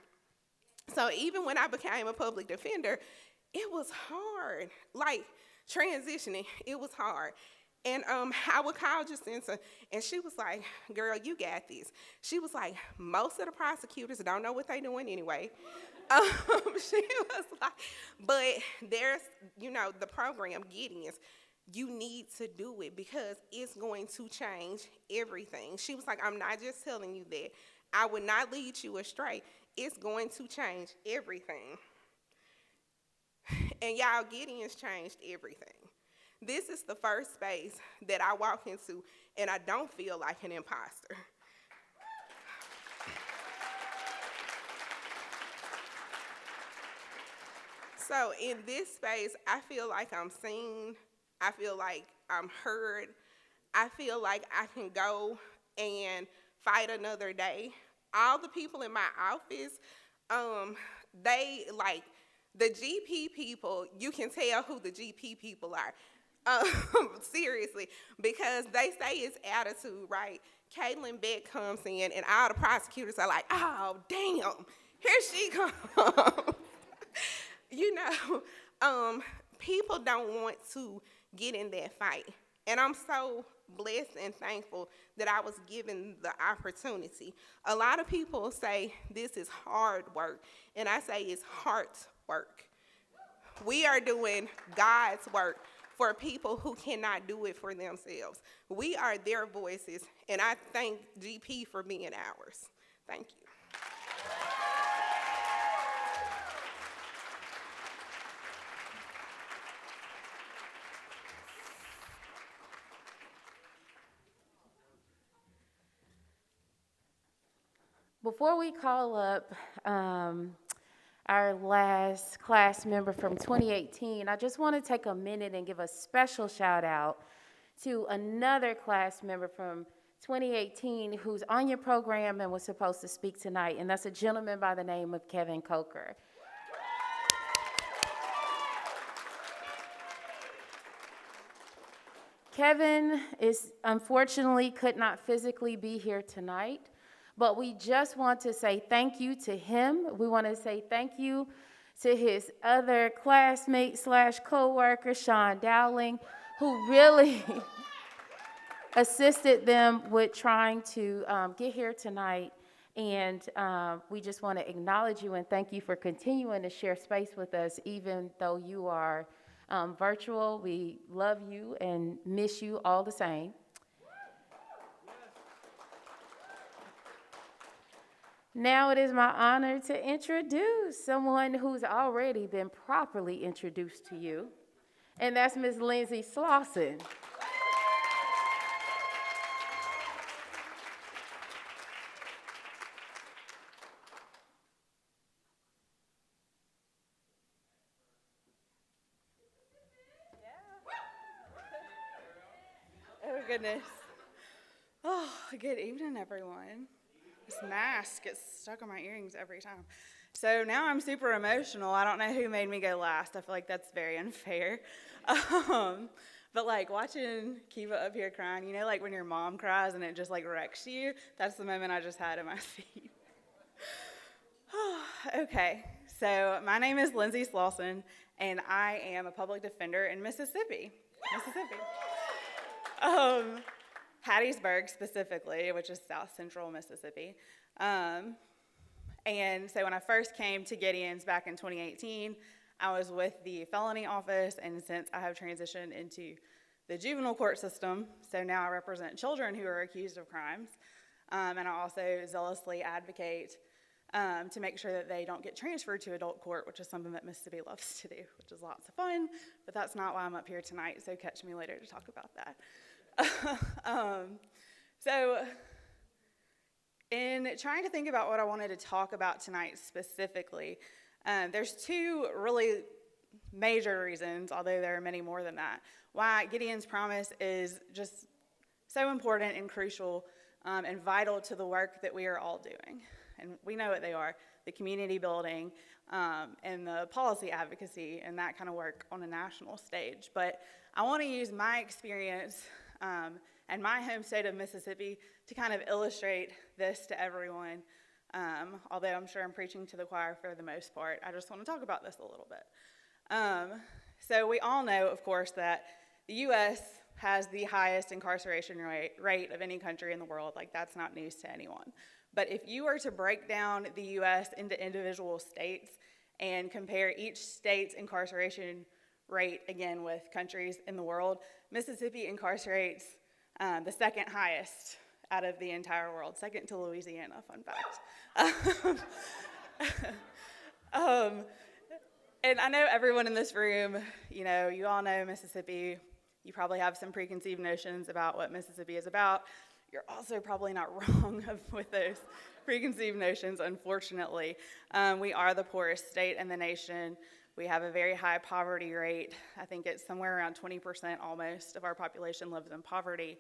So even when I became a public defender, it was hard. Like, transitioning, it was hard. And I would call Jacinta, and she was like, girl, you got this. She was like, most of the prosecutors don't know what they're doing anyway. She was like, but there's, the program, Gideon's, you need to do it because it's going to change everything. She was like, I'm not just telling you that. I would not lead you astray. It's going to change everything. And y'all, Gideon's changed everything. This is the first space that I walk into, and I don't feel like an imposter. So in this space, I feel like I'm seen. I feel like I'm heard. I feel like I can go and fight another day. All the people in my office, they like the GP people, you can tell who the GP people are. Seriously, because they say it's attitude, right? Caitlin Beck comes in and all the prosecutors are like, oh, damn, here she comes. People don't want to get in that fight. And I'm so blessed and thankful that I was given the opportunity. A lot of people say this is hard work, and I say it's heart work. We are doing God's work for people who cannot do it for themselves. We are their voices, and I thank GP for being ours. Thank you. Before we call up our last class member from 2018, I just want to take a minute and give a special shout out to another class member from 2018 who's on your program and was supposed to speak tonight, and that's a gentleman by the name of Kevin Coker. Kevin unfortunately could not physically be here tonight, but we just want to say thank you to him. We want to say thank you to his other classmate / co-worker, Sean Dowling, who really assisted them with trying to get here tonight. And we just want to acknowledge you and thank you for continuing to share space with us, even though you are virtual. We love you and miss you all the same. Now it is my honor to introduce someone who's already been properly introduced to you, and that's Ms. Lindsay Slauson. Oh, goodness. Oh, good evening, everyone. This mask gets stuck on my earrings every time. So now I'm super emotional. I don't know who made me go last. I feel like that's very unfair. But like watching Kiva up here crying, like when your mom cries and it just like wrecks you, that's the moment I just had in my seat. Okay, so my name is Lindsay Slauson, and I am a public defender in Mississippi. Hattiesburg specifically, which is South Central Mississippi. And so when I first came to Gideon's back in 2018, I was with the felony office, and since I have transitioned into the juvenile court system, so now I represent children who are accused of crimes, and I also zealously advocate to make sure that they don't get transferred to adult court, which is something that Mississippi loves to do, which is lots of fun, but that's not why I'm up here tonight, so catch me later to talk about that. So in trying to think about what I wanted to talk about tonight specifically, there's two really major reasons, although there are many more than that, why Gideon's Promise is just so important and crucial and vital to the work that we are all doing. And we know what they are: the community building and the policy advocacy and that kind of work on a national stage. But I want to use my experience and my home state of Mississippi to kind of illustrate this to everyone. Although I'm sure I'm preaching to the choir for the most part, I just want to talk about this a little bit. So we all know, of course, that the U.S. has the highest incarceration rate of any country in the world. Like, that's not news to anyone. But if you were to break down the U.S. into individual states and compare each state's incarceration rate, again, with countries in the world, Mississippi incarcerates the second highest out of the entire world, second to Louisiana, fun fact. And I know everyone in this room, you know, you all know Mississippi. You probably have some preconceived notions about what Mississippi is about. You're also probably not wrong with those preconceived notions, unfortunately. We are the poorest state in the nation. We have a very high poverty rate. I think it's somewhere around 20% almost of our population lives in poverty.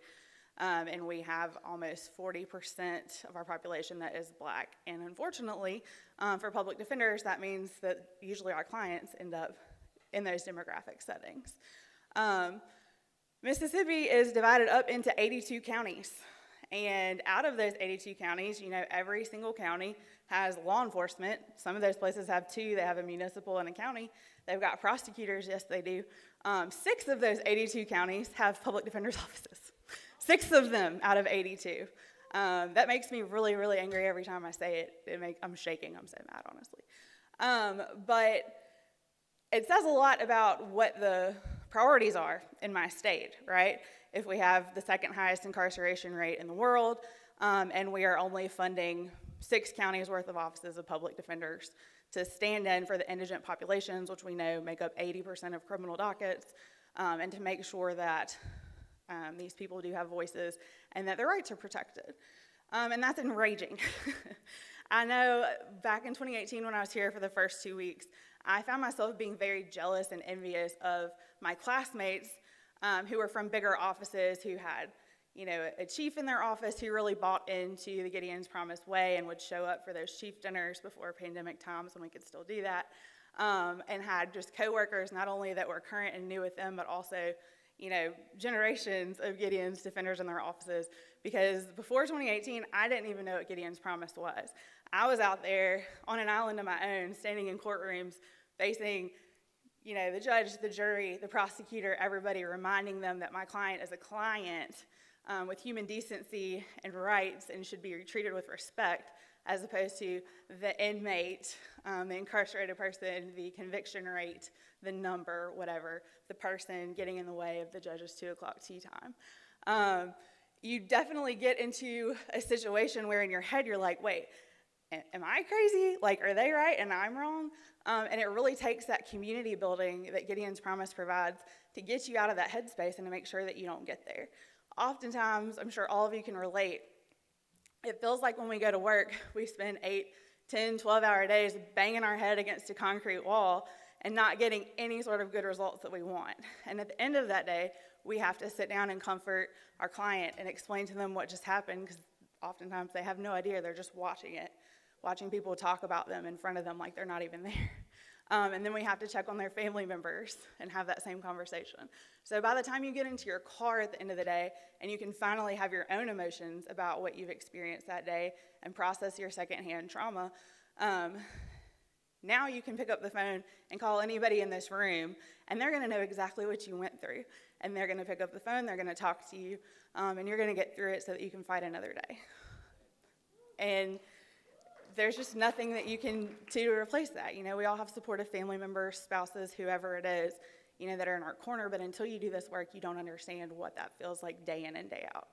And we have almost 40% of our population that is Black. And unfortunately, for public defenders, that means that usually our clients end up in those demographic settings. Mississippi is divided up into 82 counties. And out of those 82 counties, you know, every single county has law enforcement. Some of those places have two. They have a municipal and a county. They've got prosecutors. Yes, they do. 6 of those 82 counties have public defender's offices. 6 of them out of 82. That makes me really, really angry every time I say it. I'm shaking. I'm so mad, honestly. But it says a lot about what the priorities are in my state, right? If we have the second highest incarceration rate in the world, and we are only funding 6 counties worth of offices of public defenders to stand in for the indigent populations, which we know make up 80% of criminal dockets, and to make sure that these people do have voices and that their rights are protected. And that's enraging. I know back in 2018 when I was here for the first 2 weeks, I found myself being very jealous and envious of my classmates who were from bigger offices, who had, you know, a chief in their office who really bought into the Gideon's Promise way and would show up for those chief dinners before pandemic times when we could still do that, and had just coworkers not only that were current and new with them, but also, you know, generations of Gideon's defenders in their offices. Because before 2018, I didn't even know what Gideon's Promise was. I was out there on an island of my own, standing in courtrooms, facing, you know, the judge, the jury, the prosecutor, everybody, reminding them that my client is a client with human decency and rights and should be treated with respect, as opposed to the inmate, the incarcerated person, the conviction rate, the number, whatever, the person getting in the way of the judge's 2 o'clock tea time. You definitely get into a situation where in your head you're like, wait, am I crazy? Like, are they right and I'm wrong? And it really takes that community building that Gideon's Promise provides to get you out of that headspace and to make sure that you don't get there. Oftentimes, I'm sure all of you can relate, it feels like when we go to work, we spend 8, 10, 12-hour days banging our head against a concrete wall and not getting any sort of good results that we want. And at the end of that day, we have to sit down and comfort our client and explain to them what just happened, because oftentimes they have no idea. They're just watching it, watching people talk about them in front of them like they're not even there. And then we have to check on their family members and have that same conversation. So by the time you get into your car at the end of the day and you can finally have your own emotions about what you've experienced that day and process your secondhand trauma, now you can pick up the phone and call anybody in this room, and they're going to know exactly what you went through. And they're going to pick up the phone, they're going to talk to you, and you're going to get through it so that you can fight another day. And there's just nothing that you can do to replace that. You know, we all have supportive family members, spouses, whoever it is, you know, that are in our corner, but until you do this work, you don't understand what that feels like day in and day out.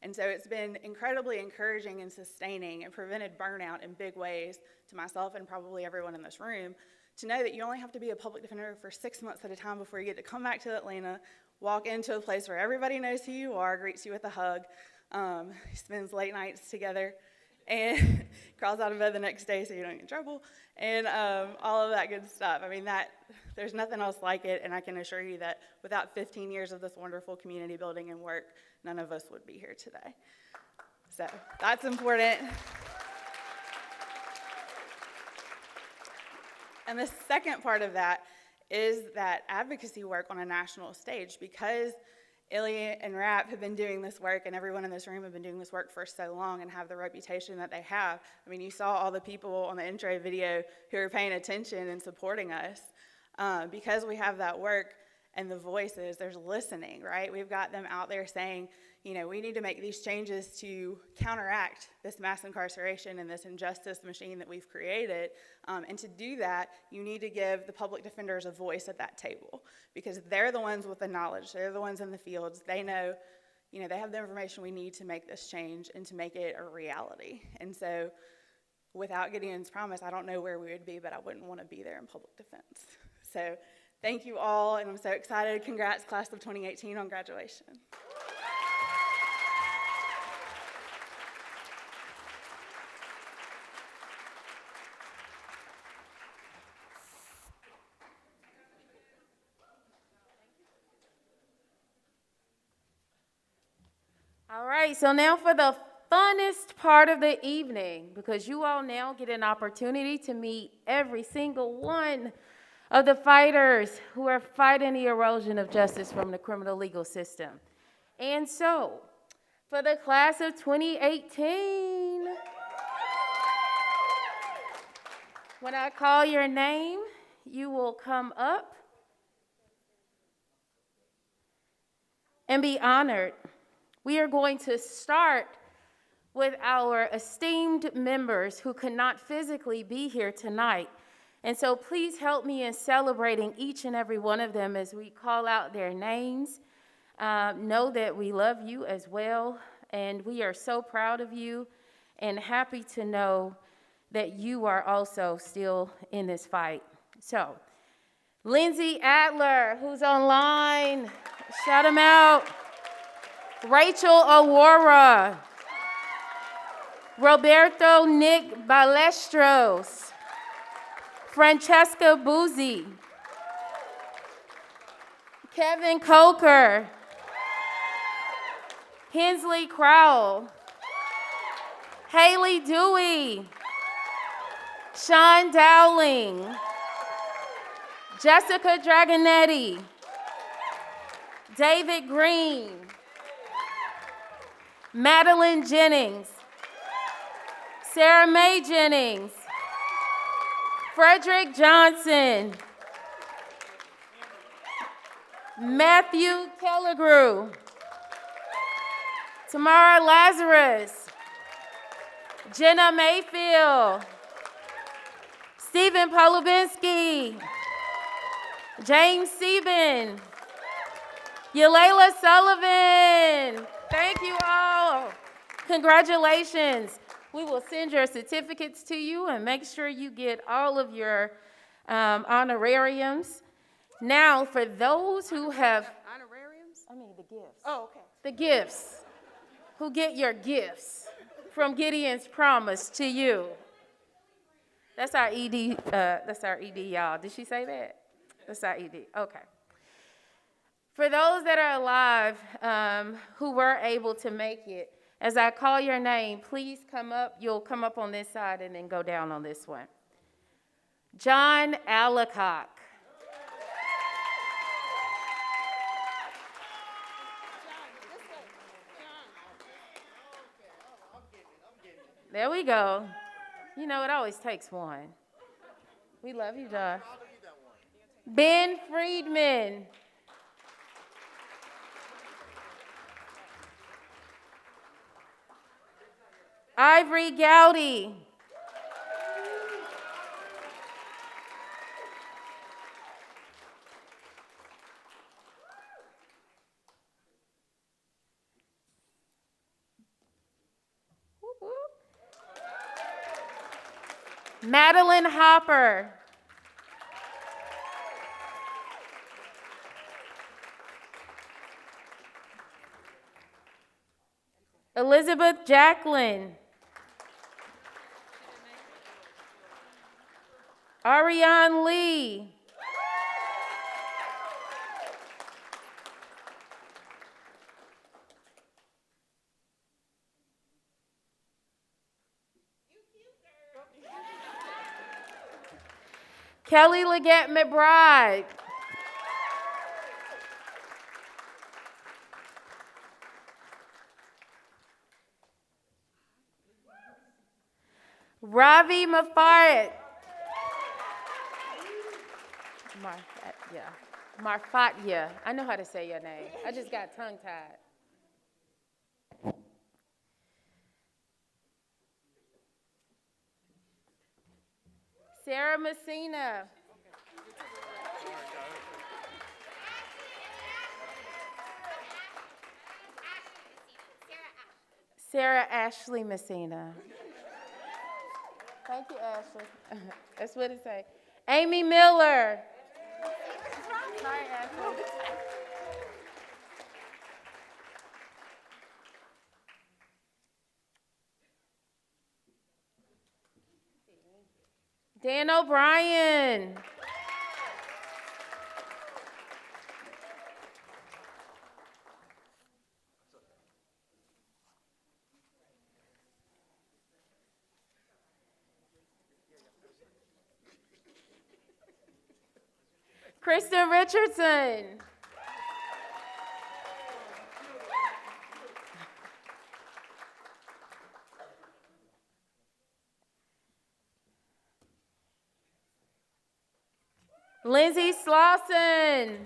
And so it's been incredibly encouraging and sustaining and prevented burnout in big ways to myself and probably everyone in this room to know that you only have to be a public defender for 6 months at a time before you get to come back to Atlanta, walk into a place where everybody knows who you are, greets you with a hug, spends late nights together, and crawls out of bed the next day so you don't get in trouble, and all of that good stuff. I mean, there's nothing else like it, and I can assure you that without 15 years of this wonderful community building and work, none of us would be here today. So that's important. And the second part of that is that advocacy work on a national stage, because Illy and Rap have been doing this work, and everyone in this room have been doing this work for so long and have the reputation that they have. I mean, you saw all the people on the intro video who are paying attention and supporting us. Because we have that work and the voices, there's listening, right? We've got them out there saying, you know, we need to make these changes to counteract this mass incarceration and this injustice machine that we've created. And to do that, you need to give the public defenders a voice at that table, because they're the ones with the knowledge. They're the ones in the fields. They know, you know, they have the information we need to make this change and to make it a reality. And so without Gideon's promise, I don't know where we would be, but I wouldn't want to be there in public defense. So thank you all, and I'm so excited. Congrats, class of 2018, on graduation. All right, so now for the funnest part of the evening, because you all now get an opportunity to meet every single one of the fighters who are fighting the erosion of justice from the criminal legal system. And so, for the class of 2018, when I call your name, you will come up and be honored. We are going to start with our esteemed members who could not physically be here tonight. And so please help me in celebrating each and every one of them as we call out their names. Know that we love you as well, and we are so proud of you and happy to know that you are also still in this fight. So, Lindsay Adler, who's online, shout him out. Rachel Aurora, Roberto Nick Balestros, Francesca Buzzi, Kevin Coker, Hensley Crowell, Haley Dewey, Sean Dowling, Jessica Dragonetti, David Green, Madeline Jennings, Sarah Mae Jennings, Frederick Johnson, Matthew Kellegrew, Tamara Lazarus, Jenna Mayfield, Stephen Polubinsky, James Sieben, Yalela Sullivan. Thank you all. Congratulations. We will send your certificates to you and make sure you get all of your honorariums. Now, for those who have... Honorariums? I mean the gifts. Oh, okay. The gifts. Who get your gifts from Gideon's promise to you. That's our ED, y'all. Did she say that? That's our ED. Okay. For those that are alive who were able to make it, as I call your name, please come up. You'll come up on this side and then go down on this one. John Allacock. There we go. You know, it always takes one. We love you, John. Ben Friedman. Ivory Gowdy. Madeline Hopper. Elizabeth Jacqueline. Ariane Lee. Kelly Leggett McBride. Ravi Mafaret. Yeah. Marfatya. I know how to say your name. I just got tongue-tied. Sarah Messina. Sarah Ashley Messina. Thank you, Ashley. That's what it say. Amy Miller. Hi, Ashley. Dan O'Brien. Kristen Richardson. Lindsay Slauson.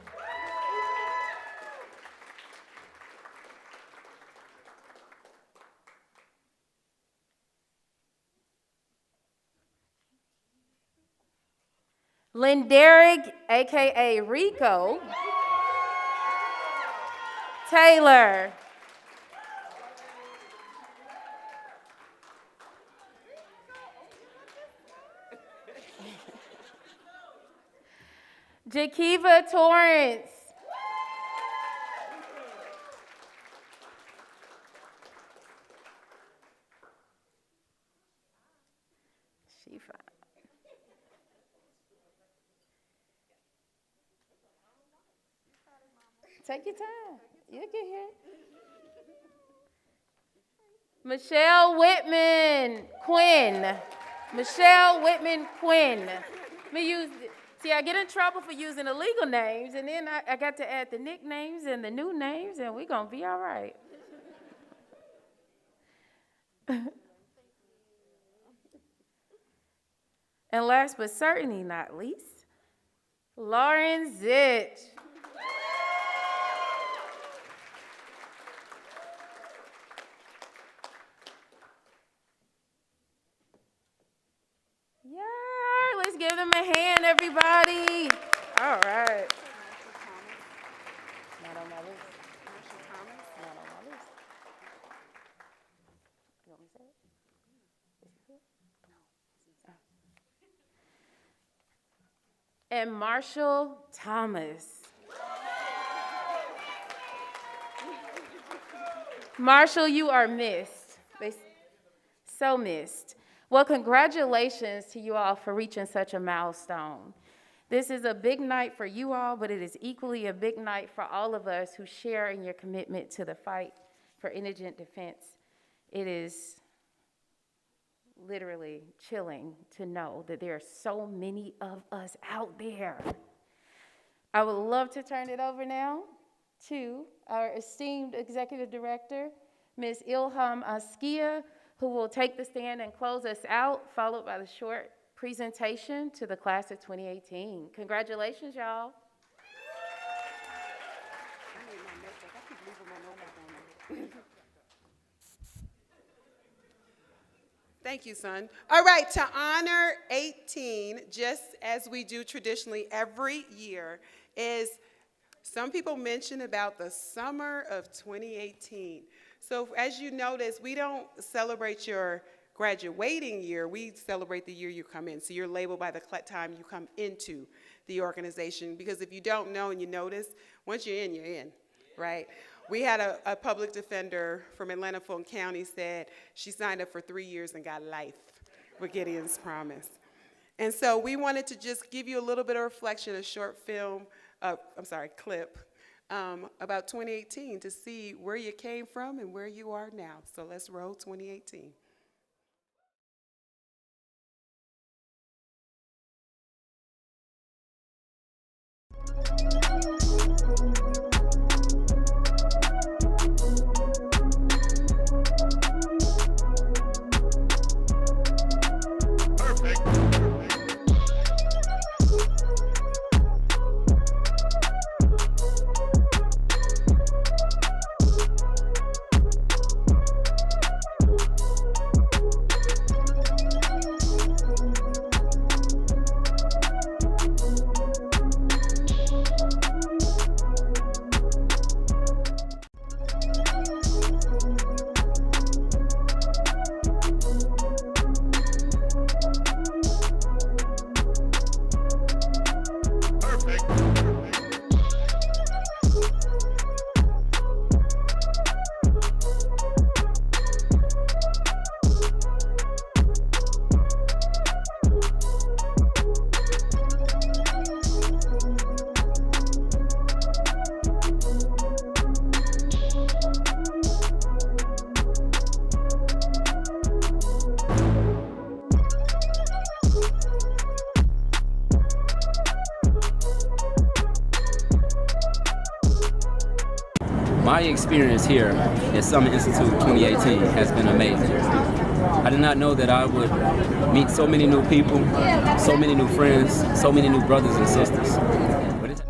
Linderick, aka Rico. Taylor. Jakiva Torrance. She fine. Take your time. You get here. Michelle Whitman Quinn. Michelle Whitman Quinn. See, I get in trouble for using illegal names, and then I got to add the nicknames and the new names, and we're going to be all right. And last but certainly not least, Lauren Zitch. Yeah, let's give them a hand, everybody. All right. Not on my list. Not on my list. You want me to say it? Is she here? No. And Marshall Thomas. Marshall, you are missed. So missed. Well, congratulations to you all for reaching such a milestone. This is a big night for you all, but it is equally a big night for all of us who share in your commitment to the fight for indigent defense. It is literally chilling to know that there are so many of us out there. I would love to turn it over now to our esteemed executive director, Ms. Ilham Askia, who will take the stand and close us out, followed by the short presentation to the class of 2018. Congratulations, y'all. Thank you, son. All right, to honor 18, just as we do traditionally every year, is some people mention about the summer of 2018. So as you notice, we don't celebrate your graduating year, we celebrate the year you come in. So you're labeled by the time you come into the organization, because if you don't know and you notice, once you're in, right? We had a public defender from Atlanta Fulton County said she signed up for 3 years and got life with Gideon's Promise. And so we wanted to just give you a little bit of reflection, a short film, clip about 2018 to see where you came from and where you are now. So let's roll 2018. My experience here at Summer Institute 2018 has been amazing. I did not know that I would meet so many new people, so many new friends, so many new brothers and sisters. But it's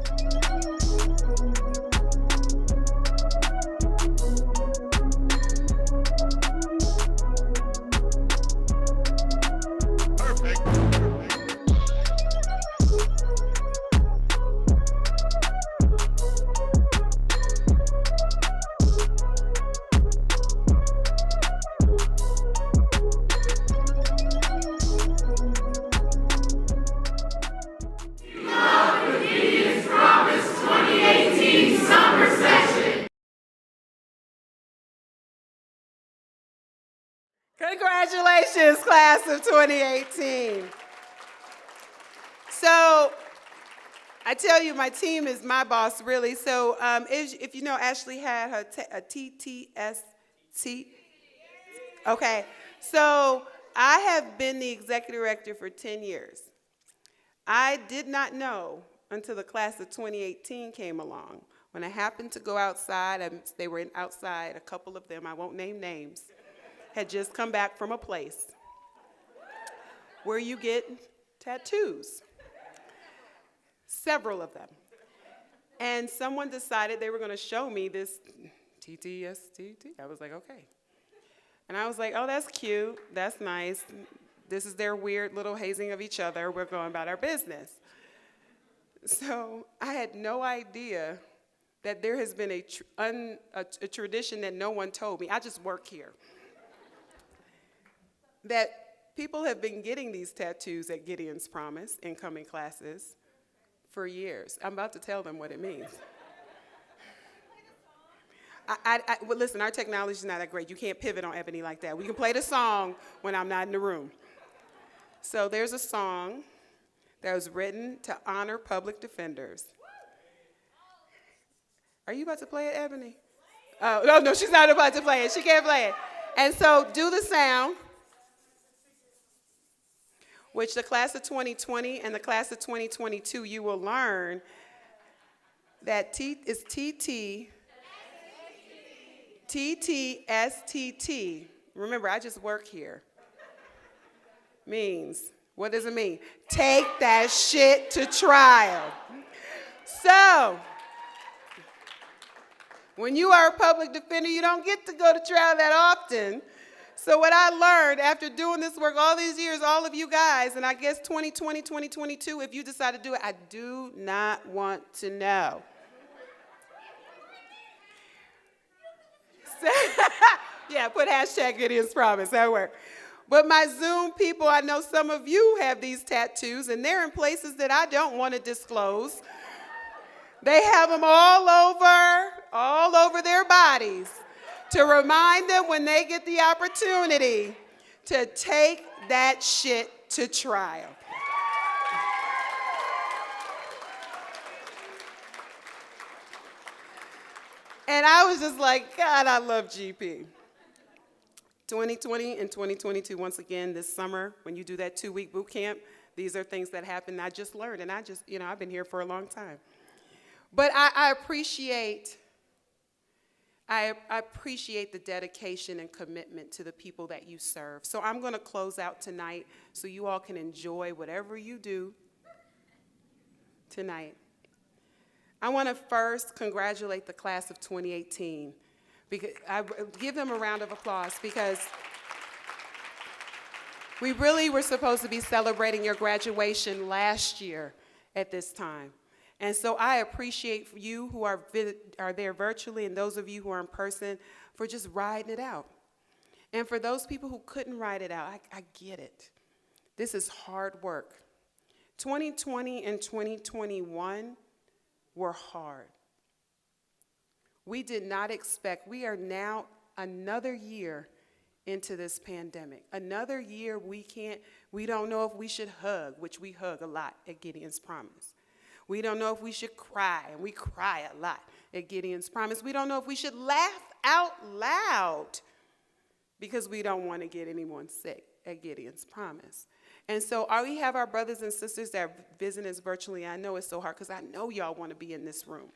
Congratulations, class of 2018. So, I tell you, my team is my boss, really. So, if you know, Ashley had her a TTST. Okay, so I have been the executive director for 10 years. I did not know until the class of 2018 came along. When I happened to go outside, they were outside, a couple of them, I won't name names, had just come back from a place where you get tattoos, several of them. And someone decided they were going to show me this TTST. I was like, okay. And I was like, oh, that's cute, that's nice. This is their weird little hazing of each other. We're going about our business. So I had no idea that there has been a tradition that no one told me. I just work here. That people have been getting these tattoos at Gideon's Promise, incoming classes, for years. I'm about to tell them what it means. Well, listen, our technology is not that great. You can't pivot on Ebony like that. We can play the song when I'm not in the room. So there's a song that was written to honor public defenders. Are you about to play it, Ebony? Oh, no, she's not about to play it. She can't play it. And so do the sound, which the class of 2020 and the class of 2022, you will learn that T is TT, TTSTT. Remember, I just work here. Means, what does it mean? Take that shit to trial. So, when you are a public defender, you don't get to go to trial that often. So what I learned after doing this work all these years, all of you guys, and I guess 2020, 2022, if you decide to do it, I do not want to know. Yeah, put hashtag Gideon's Promise, that works. But my Zoom people, I know some of you have these tattoos, and they're in places that I don't want to disclose. They have them all over their bodies to remind them when they get the opportunity to take that shit to trial. And I was just like, God, I love GP. 2020 and 2022, once again, this summer, when you do that 2-week boot camp, these are things that happen. I just learned, and I've been here for a long time. But I appreciate the dedication and commitment to the people that you serve. So I'm going to close out tonight so you all can enjoy whatever you do tonight. I want to first congratulate the class of 2018. Give them a round of applause because we really were supposed to be celebrating your graduation last year at this time. And so I appreciate you who are there virtually and those of you who are in person for just riding it out. And for those people who couldn't ride it out, I get it. This is hard work. 2020 and 2021 were hard. We did not expect, we are now another year into this pandemic. Another year we don't know if we should hug, which we hug a lot at Gideon's Promise. We don't know if we should cry, and we cry a lot at Gideon's Promise. We don't know if we should laugh out loud because we don't want to get anyone sick at Gideon's Promise. And so we have our brothers and sisters that visit us virtually. I know it's so hard because I know y'all want to be in this room.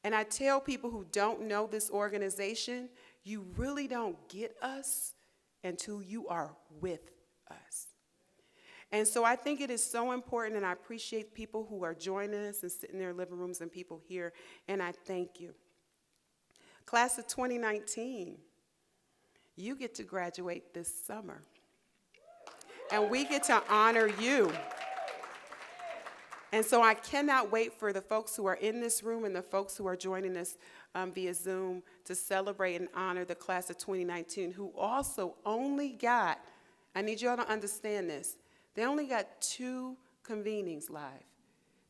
And I tell people who don't know this organization, you really don't get us until you are with us. And so I think it is so important, and I appreciate people who are joining us and sitting in their living rooms and people here, and I thank you. Class of 2019, you get to graduate this summer. And we get to honor you. And so I cannot wait for the folks who are in this room and the folks who are joining us via Zoom to celebrate and honor the class of 2019, who also only got, I need you all to understand this, they only got 2 convenings live.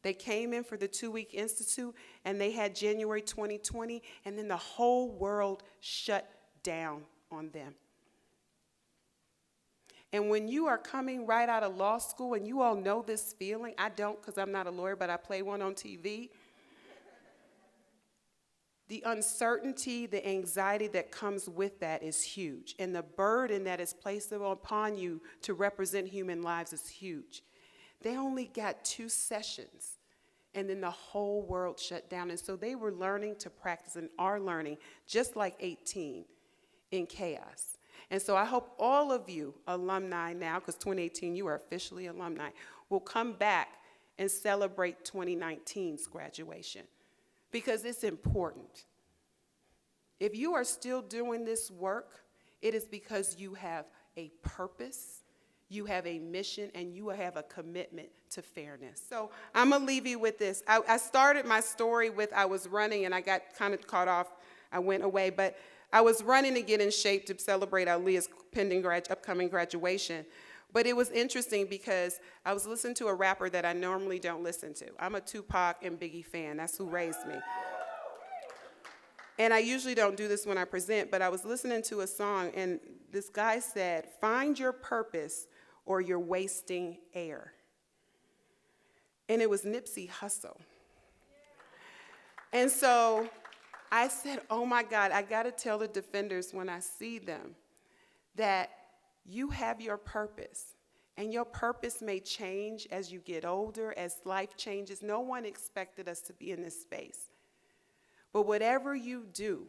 They came in for the 2-week institute, and they had January 2020, and then the whole world shut down on them. And when you are coming right out of law school, and you all know this feeling, I don't because I'm not a lawyer, but I play one on TV. The uncertainty, the anxiety that comes with that is huge. And the burden that is placed upon you to represent human lives is huge. They only got 2 sessions, and then the whole world shut down. And so they were learning to practice and are learning, just like 18, in chaos. And so I hope all of you alumni now, because 2018 you are officially alumni, will come back and celebrate 2019's graduation, because it's important. If you are still doing this work, it is because you have a purpose, you have a mission, and you have a commitment to fairness. So I'm going to leave you with this. I started my story with I was running, and I got kind of caught off. I went away, but I was running to get in shape to celebrate Aaliyah's pending upcoming graduation. But it was interesting because I was listening to a rapper that I normally don't listen to. I'm a Tupac and Biggie fan. That's who raised me. And I usually don't do this when I present, but I was listening to a song, and this guy said, "Find your purpose or you're wasting air." And it was Nipsey Hussle. And so I said, oh my God, I got to tell the defenders when I see them that you have your purpose. And your purpose may change as you get older, as life changes. No one expected us to be in this space. But whatever you do,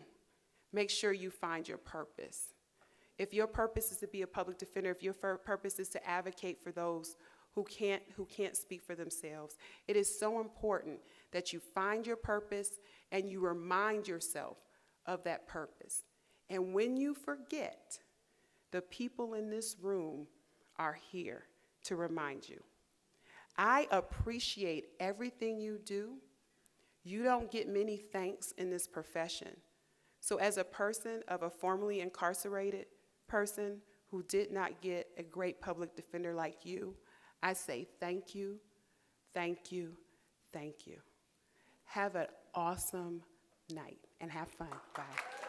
make sure you find your purpose. If your purpose is to be a public defender, if your purpose is to advocate for those who can't speak for themselves, it is so important that you find your purpose and you remind yourself of that purpose. And when you forget, the people in this room are here to remind you. I appreciate everything you do. You don't get many thanks in this profession. So as a person of a formerly incarcerated person who did not get a great public defender like you, I say thank you, thank you, thank you. Have an awesome night and have fun. Bye.